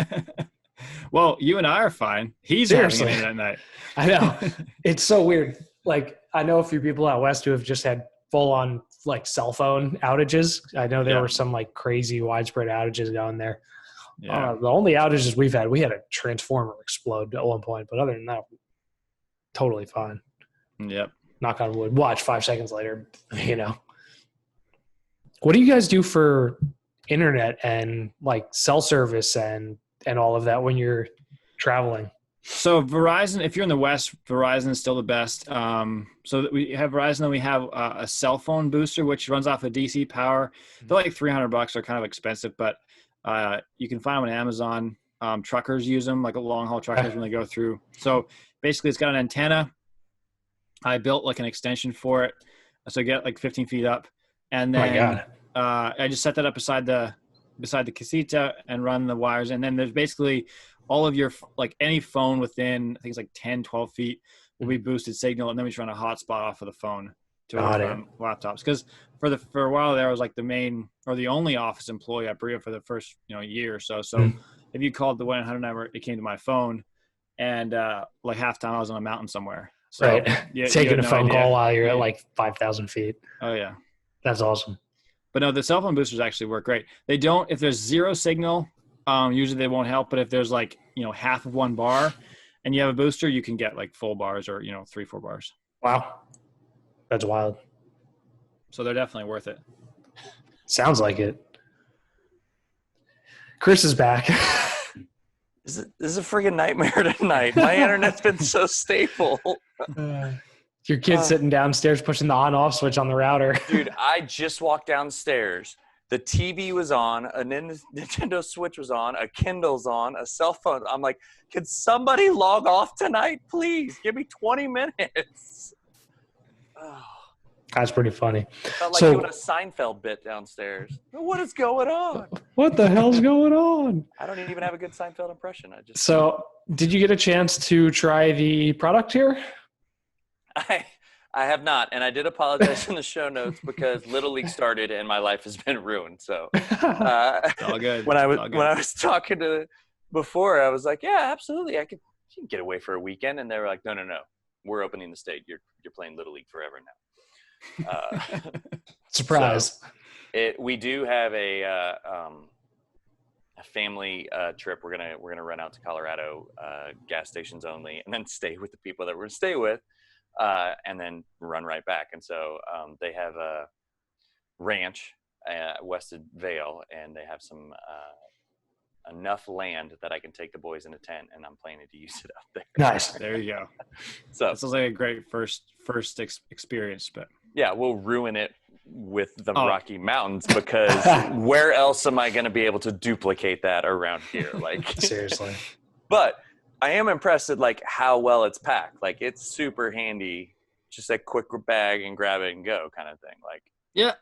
Well, you and I are fine. He's having an internet night. I know. It's so weird. Like, I know a few people out west who have just had full-on, like, cell phone outages. I know there were some, like, crazy widespread outages down there. Yeah. The only outages we had a transformer explode at one point. But other than that, totally fine. Yep. Knock on wood. Watch 5 seconds later, you know. What do you guys do for internet and like cell service and all of that when you're traveling? So Verizon, if you're in the West, Verizon is still the best. So we have Verizon, then we have a cell phone booster, which runs off of DC power. They're like $300. They're kind of expensive, but you can find them on Amazon. Truckers use them, like long haul truckers when they go through. So basically it's got an antenna. I built like an extension for it. So get like 15 feet up. And then I just set that up beside the casita and run the wires. And then there's basically all of your, like any phone within, I think it's like 10, 12 feet will be boosted signal. And then we just run a hotspot off of the phone to laptops. Because for a while there, I was like the main or the only office employee at Breeo for the first, year or so. So if you called the 1-800 number, it came to my phone. And like half time I was on a mountain somewhere. So, right. Taking a phone call while you're at like 5,000 feet. Oh, yeah. That's awesome. But no, the cell phone boosters actually work great. They don't, if there's zero signal, usually they won't help. But if there's like, half of one bar and you have a booster, you can get like full bars or, 3-4 bars. Wow. That's wild. So they're definitely worth it. Sounds like it. Chris is back. This is a freaking nightmare tonight. My internet's been so stable. Your kid's sitting downstairs pushing the on-off switch on the router. Dude, I just walked downstairs. The TV was on, a Nintendo Switch was on, a Kindle's on, a cell phone. I'm like, can somebody log off tonight, please? Give me 20 minutes. Oh. That's pretty funny. I felt like doing a Seinfeld bit downstairs. What is going on? What the hell's going on? I don't even have a good Seinfeld impression. So, did you get a chance to try the product here? I have not, and I did apologize in the show notes because Little League started and my life has been ruined. So, it's all good. When I was talking to before, I was like, "Yeah, absolutely, you can get away for a weekend," and they were like, "No, we're opening the state. You're playing Little League forever now." Surprise! So we do have a family trip. We're gonna run out to Colorado, gas stations only, and then stay with the people that we're gonna stay with, and then run right back. And so they have a ranch west of Vail, and they have some enough land that I can take the boys in a tent, and I'm planning to use it up there. Nice. There you go. So this is like a great first experience, but yeah, we'll ruin it with the Rocky Mountains because where else am I going to be able to duplicate that around here? Like seriously. But I am impressed at like how well it's packed. Like it's super handy, just a quick bag and grab it and go kind of thing. Like yeah,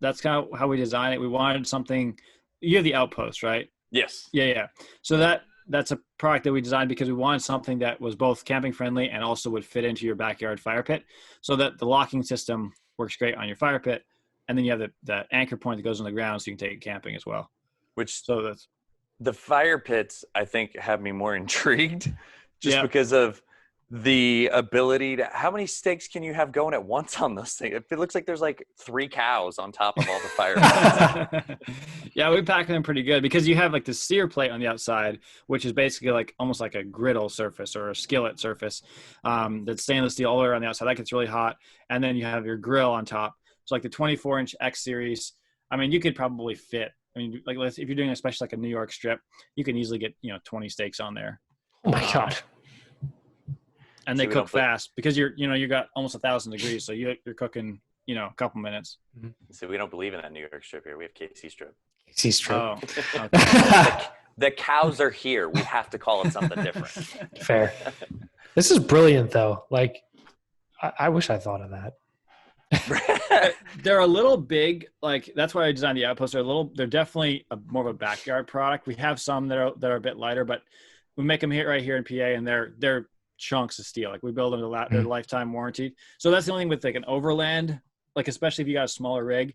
that's kind of how we designed it. We wanted something. You have the Outpost, right? Yes. Yeah. So that's a product that we designed because we wanted something that was both camping friendly and also would fit into your backyard fire pit, so that the locking system works great on your fire pit, and then you have the anchor point that goes on the ground so you can take it camping as well. That's the fire pits, I think, have me more intrigued just because of the ability to, how many stakes can you have going at once on those things? It looks like there's like 3 cows on top of all the fire pits. Yeah, we pack them pretty good because you have like the sear plate on the outside, which is basically like almost like a griddle surface or a skillet surface that's stainless steel all the way around the outside. That gets really hot. And then you have your grill on top. So like the 24-inch X series, I mean, you could probably fit, I mean, like if you're doing especially like a New York strip, you can easily get, 20 steaks on there. Oh my God. And they cook fast because you got almost 1,000 degrees. So you're cooking, a couple minutes. So we don't believe in that New York strip here. We have KC strip. KC strip. Oh, okay. The cows are here. We have to call it something different. Fair. This is brilliant though. Like I wish I thought of that. They're a little big. Like that's why I designed the Outpost. They're definitely more of a backyard product. We have some that are a bit lighter, but we make them right here in PA, and they're chunks of steel. Like we build them to their lifetime warranty. So that's the only thing with like an overland, like especially if you got a smaller rig,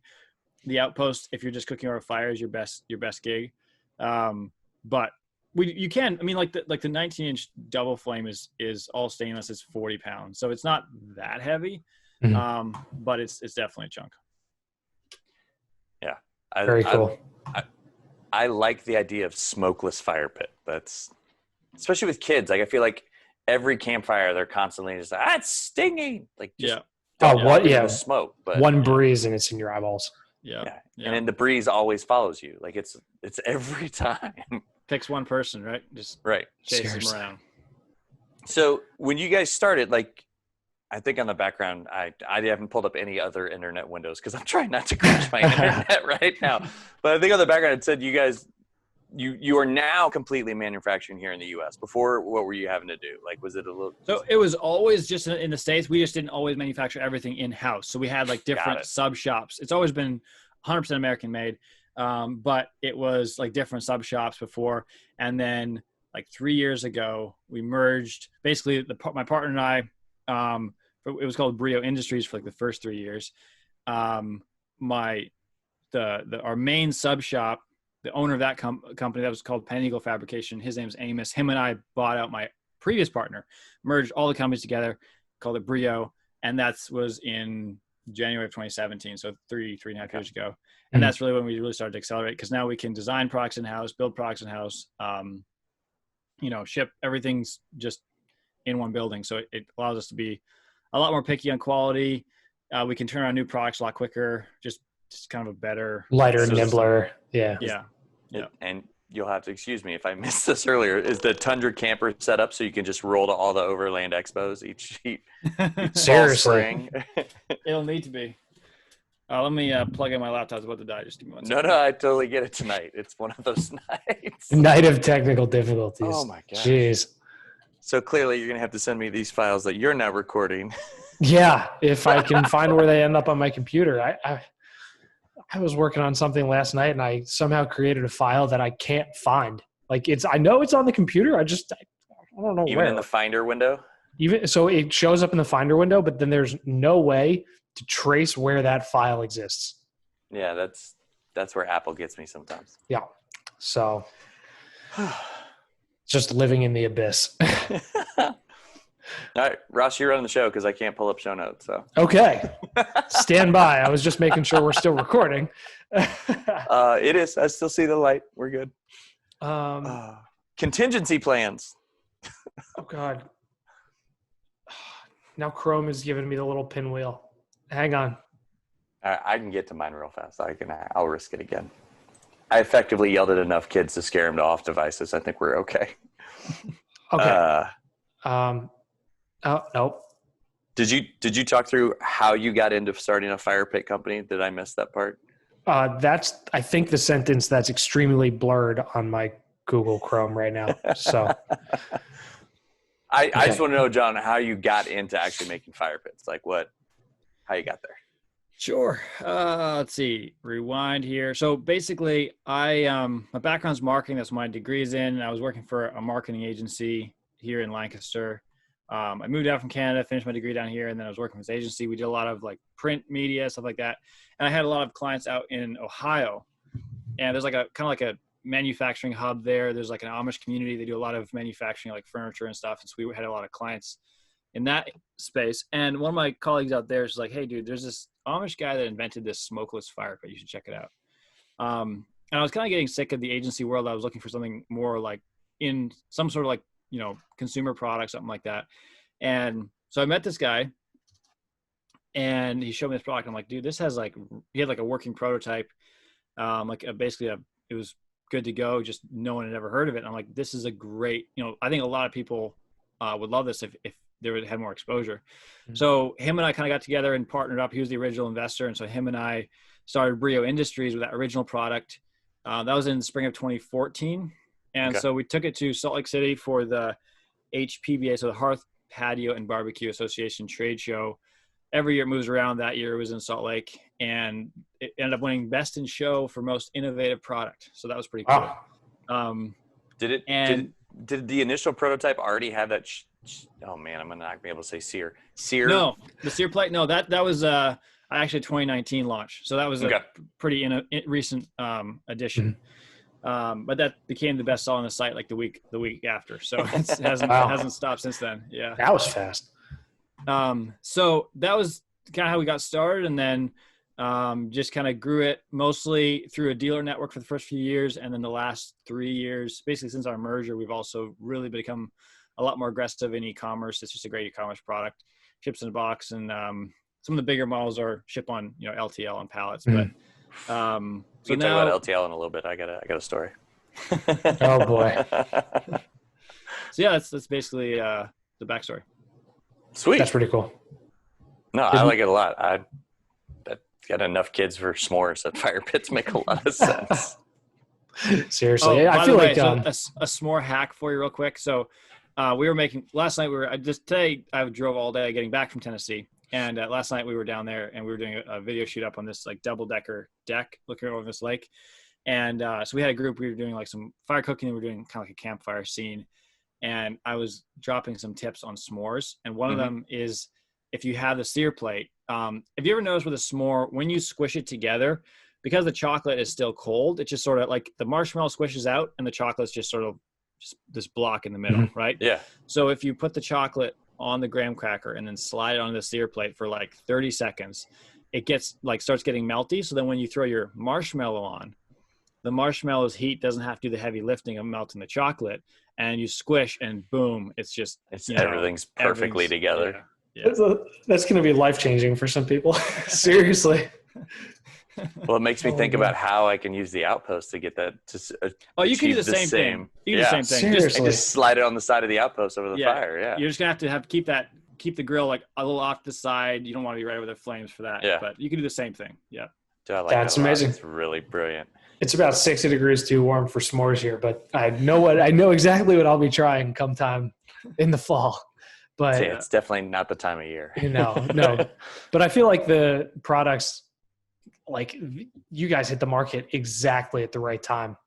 the Outpost, if you're just cooking over fire, is your best gig. But you can, I mean, like the 19-inch double flame is all stainless. It's 40 pounds, so it's not that heavy, but it's definitely a chunk. Yeah, very cool. I like the idea of smokeless fire pit. That's especially with kids. Like I feel like every campfire, they're constantly just like, it's stinging. Like just smoke, but one breeze and it's in your eyeballs. Yeah. And then the breeze always follows you. Like it's every time. Picks one person, right? Just Right. chases Seriously. them around. So when you guys started, like, I think on the background, I haven't pulled up any other internet windows because I'm trying not to crash my internet right now. But I think on the background it said you guys, you are now completely manufacturing here in the U.S. Before, what were you having to do? Like, was it a little? So it was always just in the States. We just didn't always manufacture everything in-house. So we had like different sub shops. It's always been 100% American made. But it was like different sub shops before. And then like 3 years ago, we merged basically my partner and I, it was called Breeo Industries for like the first 3 years. Our main sub shop, the owner of that company, that was called Pen Eagle Fabrication. His name's Amos. Him and I bought out my previous partner, merged all the companies together, called it Breeo. And that was in January of 2017. So three and a half years ago. And that's really when we really started to accelerate, because now we can design products in-house, build products in-house, ship everything's just in one building. So it allows us to be a lot more picky on quality. We can turn around new products a lot quicker, just kind of a better, lighter, system. nimbler. Yeah. And you'll have to excuse me if I missed this earlier. Is the Tundra camper set up so you can just roll to all the overland expos each Seriously. spring? It'll need to be. Let me plug in my laptop. It's about to die. Just give me one No, second. I totally get it tonight. It's one of those nights. Night of technical difficulties. Oh my gosh. Jeez. So clearly you're going to have to send me these files that you're now recording. Yeah, if I can find where they end up on my computer. I was working on something last night and I somehow created a file that I can't find. Like I know it's on the computer. I don't know Even where. in the Finder window? Even so, it shows up in the Finder window, but then there's no way to trace where that file exists. Yeah, that's where Apple gets me sometimes. Yeah. So just living in the abyss. All right, Ross, you're running the show because I can't pull up show notes. So Okay. Stand by. I was just making sure we're still recording. it is. I still see the light. We're good. Contingency plans. Oh God. Now Chrome is giving me the little pinwheel. Hang on. All right, I can get to mine real fast. I'll risk it again. I effectively yelled at enough kids to scare them to off devices. I think we're okay. Okay. Oh, nope. Did you talk through how you got into starting a fire pit company? Did I miss that part? That's, I think, the sentence that's extremely blurred on my Google Chrome right now. So I just want to know, John, how you got into actually making fire pits. Like how you got there. Sure. Let's see. Rewind here. So basically, my background's marketing. That's what my degree's in. I was working for a marketing agency here in Lancaster. I moved out from Canada, finished my degree down here, and then I was working with this agency. We did a lot of like print media, stuff like that. And I had a lot of clients out in Ohio. And there's like a kind of like a manufacturing hub there. There's like an Amish community. They do a lot of manufacturing, like furniture and stuff. And so we had a lot of clients in that space. And one of my colleagues out there is like, hey, dude, there's this Amish guy that invented this smokeless fire pit. You should check it out. And I was kind of getting sick of the agency world. I was looking for something more like in some sort of like, consumer product, something like that. And so I met this guy and he showed me this product. I'm like, dude, this has he had like a working prototype. It was good to go. Just no one had ever heard of it. And I'm like, this is a great, I think a lot of people would love this if they would have more exposure. Mm-hmm. So him and I kind of got together and partnered up. He was the original investor. And so him and I started Breeo Industries with that original product. That was in the spring of 2014. And so we took it to Salt Lake City for the HPBA, so the Hearth Patio and Barbecue Association trade show. Every year it moves around. That year it was in Salt Lake, and it ended up winning Best in Show for Most Innovative Product. So that was pretty cool. Wow. Did the initial prototype already have that? Oh man, I'm not gonna be able to say sear. No, the sear plate. No, that was actually 2019 launch. So that was a pretty recent addition. Mm-hmm. But that became the best song on the site like the week after. So it hasn't stopped since then. Yeah. That was fast. So that was kind of how we got started, and then just kind of grew it mostly through a dealer network for the first few years. And then the last 3 years, basically since our merger, we've also really become a lot more aggressive in e-commerce. It's just a great e-commerce product, ships in a box. And some of the bigger models are ship on, LTL and pallets, but So We can now, talk about LTL in a little bit. I got a story. Oh boy. so yeah, that's basically the backstory. Sweet. That's pretty cool. No, I like it a lot. I got enough kids for s'mores at fire pits make a lot of sense. Seriously. by I feel the way, like so a s'more hack for you real quick. So we were making last night. Today I drove all day getting back from Tennessee, and last night we were down there and we were doing a video shoot up on this like double decker deck looking over this lake. And so we had a group. We were doing like some fire cooking. And we were doing kind of like a campfire scene, and I was dropping some tips on s'mores. And one of them is if you have the sear plate. Have you ever noticed with a s'more when you squish it together, because the chocolate is still cold, it just sort of like the marshmallow squishes out and the chocolate's just sort of just this block in the middle, right? Yeah. So if you put the chocolate on the graham cracker and then slide it onto the sear plate for like 30 seconds, it gets like starts getting melty. So then when you throw your marshmallow on, the marshmallow's heat doesn't have to do the heavy lifting of melting the chocolate, and you squish and boom, it's just everything's perfectly together. Yeah. that's going to be life-changing for some people. Seriously. Well, it makes me think about how I can use the outpost to get that to you can do the same thing. You can do the same thing. Seriously. Just slide it on the side of the outpost over the fire. Yeah. You're just gonna have to keep the grill like a little off the side. You don't want to be right over the flames for that. Yeah. But you can do the same thing. Yeah. Dude, I like That's that a lot. amazing. It's really brilliant. It's about 60 degrees too warm for s'mores here, but I know exactly what I'll be trying come time in the fall. But It's definitely not the time of year. No. But I feel like the products, like you guys hit the market exactly at the right time,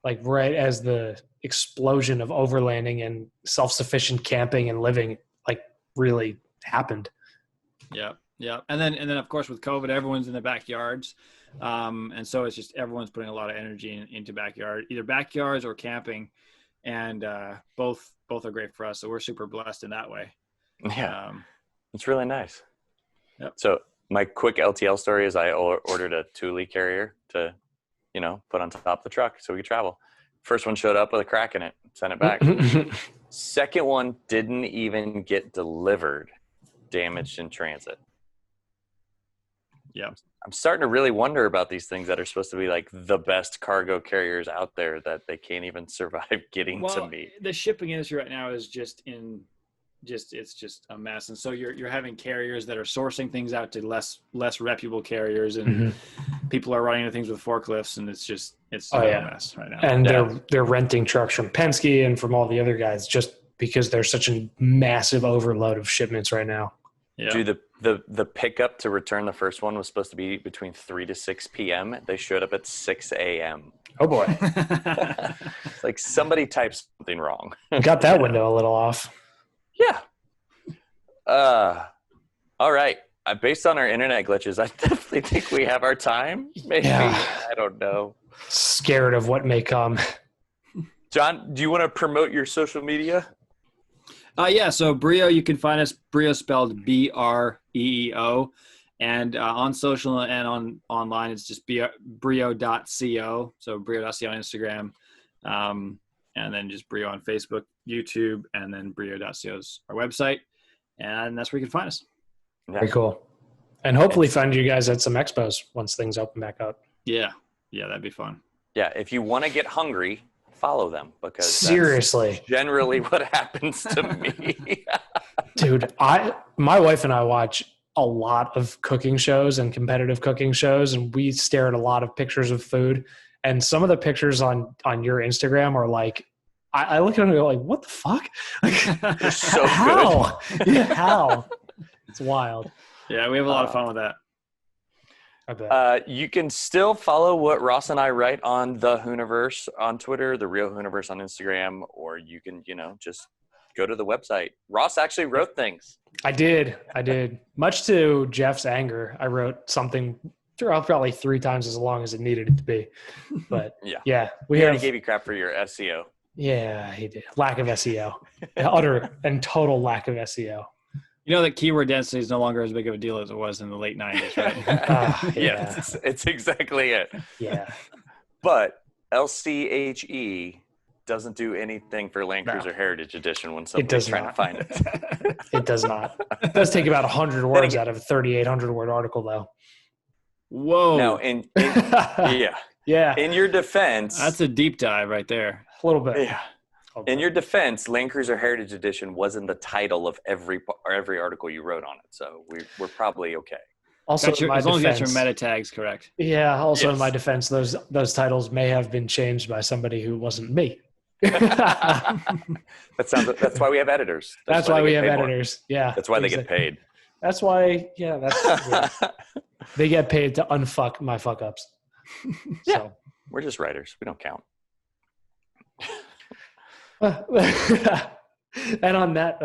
like right as the explosion of overlanding and self-sufficient camping and living like really happened. Yeah. And then of course with COVID, everyone's in the backyards. And so it's just everyone's putting a lot of energy into either backyards or camping, and both are great for us. So we're super blessed in that way. Yeah, it's really nice. Yep. So my quick LTL story is I ordered a Thule carrier to, put on top of the truck so we could travel. First one showed up with a crack in it, sent it back. Second one didn't even get delivered, damaged in transit. Yeah. I'm starting to really wonder about these things that are supposed to be like the best cargo carriers out there that they can't even survive getting to me. The shipping industry right now is it's just a mess. And so you're having carriers that are sourcing things out to less reputable carriers, and people are running into things with forklifts, and it's a mess right now. And they're renting trucks from Penske and from all the other guys just because there's such a massive overload of shipments right now. Yeah. Dude, the pickup to return the first one was supposed to be between 3 to 6 p.m. They showed up at 6 a.m. Oh boy. It's like somebody typed something wrong. Got that window a little off. Yeah. All right. Based on our internet glitches, I definitely think we have our time. Maybe. Yeah. I don't know. Scared of what may come. John, do you want to promote your social media? So Breeo, you can find us, Breeo spelled Breeo, and on social and online, it's just Breeo.co. So Breeo.co on Instagram, and then just Breeo on Facebook, YouTube, and then Breeo.co is our website, and that's where you can find us. Very cool. And hopefully find you guys at some expos once things open back up. Yeah, that'd be fun. Yeah, if you want to get hungry, follow them, because seriously, that's generally what happens to me. Dude, my wife and I watch a lot of cooking shows and competitive cooking shows, and we stare at a lot of pictures of food. And some of the pictures on your Instagram are like, I look at them and go like, what the fuck? Like, they're so how? good. Yeah, how? It's wild. Yeah, we have a lot of fun with that. I bet. You can still follow what Ross and I write on the Hooniverse on Twitter, the Real Hooniverse on Instagram, or you can, just go to the website. Ross actually wrote things. I did. Much to Jeff's anger, I wrote something throughout probably 3 times as long as it needed it to be. But yeah, we already gave you crap for your SEO. Yeah, he did. Lack of SEO. Utter and total lack of SEO. You know that keyword density is no longer as big of a deal as it was in the late 90s, right? Yeah, it's exactly it. Yeah. But LCHE doesn't do anything for Land Cruiser Heritage Edition when somebody's trying to find it. It does not. It does take about 100 words out of a 3,800 word article, though. Whoa. Now, yeah. Yeah, In your defense, That's a deep dive right there. a little bit. yeah. In your defense, Land Cruiser Heritage Edition wasn't the title of every article you wrote on it, so we're probably okay. Also, in my as long as you got your defense, meta tags correct. yeah. Also, in Yes. my defense, those titles may have been changed by somebody who wasn't me. That's why we have editors. That's why they we get have paid more. editors. Yeah. That's why they get exactly. paid. That's why. Yeah. They get paid to unfuck my fuck ups. Yeah. So. We're just writers. We don't count. And on that,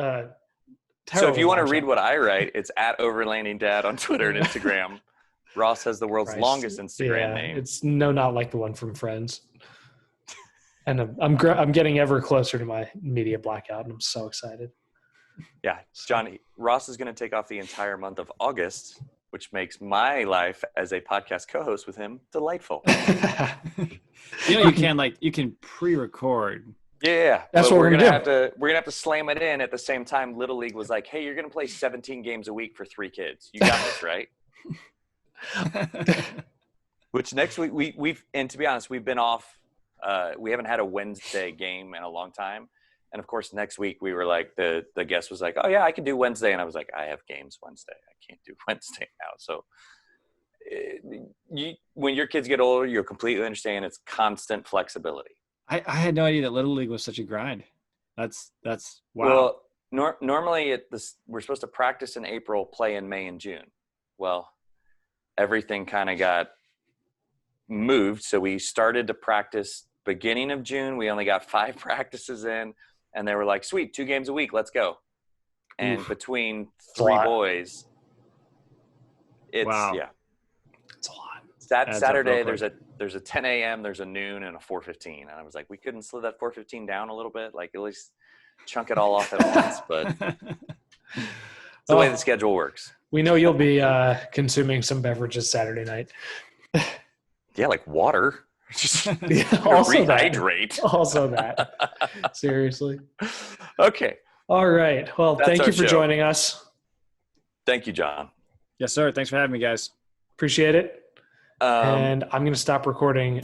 So if you want to terrible read matchup. what I write, it's at Overlanding Dad on Twitter and Instagram. Ross has the world's Christ. longest Instagram name. It's not like the one from Friends. And I'm getting ever closer to my media blackout, and I'm so excited. Yeah, John, Ross is going to take off the entire month of August, which makes my life as a podcast co-host with him delightful. You can pre-record. Yeah, That's but what we're we're gonna gonna have to slam it in at the same time. Little League was like, "Hey, you're gonna play 17 games a week for 3 kids. You got this, right?" Which next week we've and to be honest, we've been off. We haven't had a Wednesday game in a long time, and of course, next week we were like the guest was like, "Oh yeah, I can do Wednesday," and I was like, "I have games Wednesday. I can't do Wednesday now." So, when your kids get older, you'll completely understand it's constant flexibility. I had no idea that Little League was such a grind. That's wow. Well, normally we're supposed to practice in April, play in May and June. Well, everything kind of got moved, so we started to practice beginning of June. We only got 5 practices in, and they were like, "Sweet, 2 games a week, let's go." And between 3 boys, it's yeah, It's a lot. Saturday there's a 10 a.m., there's a noon, and a 4:15. And I was like, we couldn't slow that 4:15 down a little bit, like at least chunk it all off at once. But it's the way the schedule works. We know you'll be consuming some beverages Saturday night. Yeah, like water. Just Also rehydrate. Also that. Seriously. Okay. All right. Well, That's thank our you for show. joining us. Thank you, John. Yes, sir. Thanks for having me, guys. Appreciate it. And I'm going to stop recording.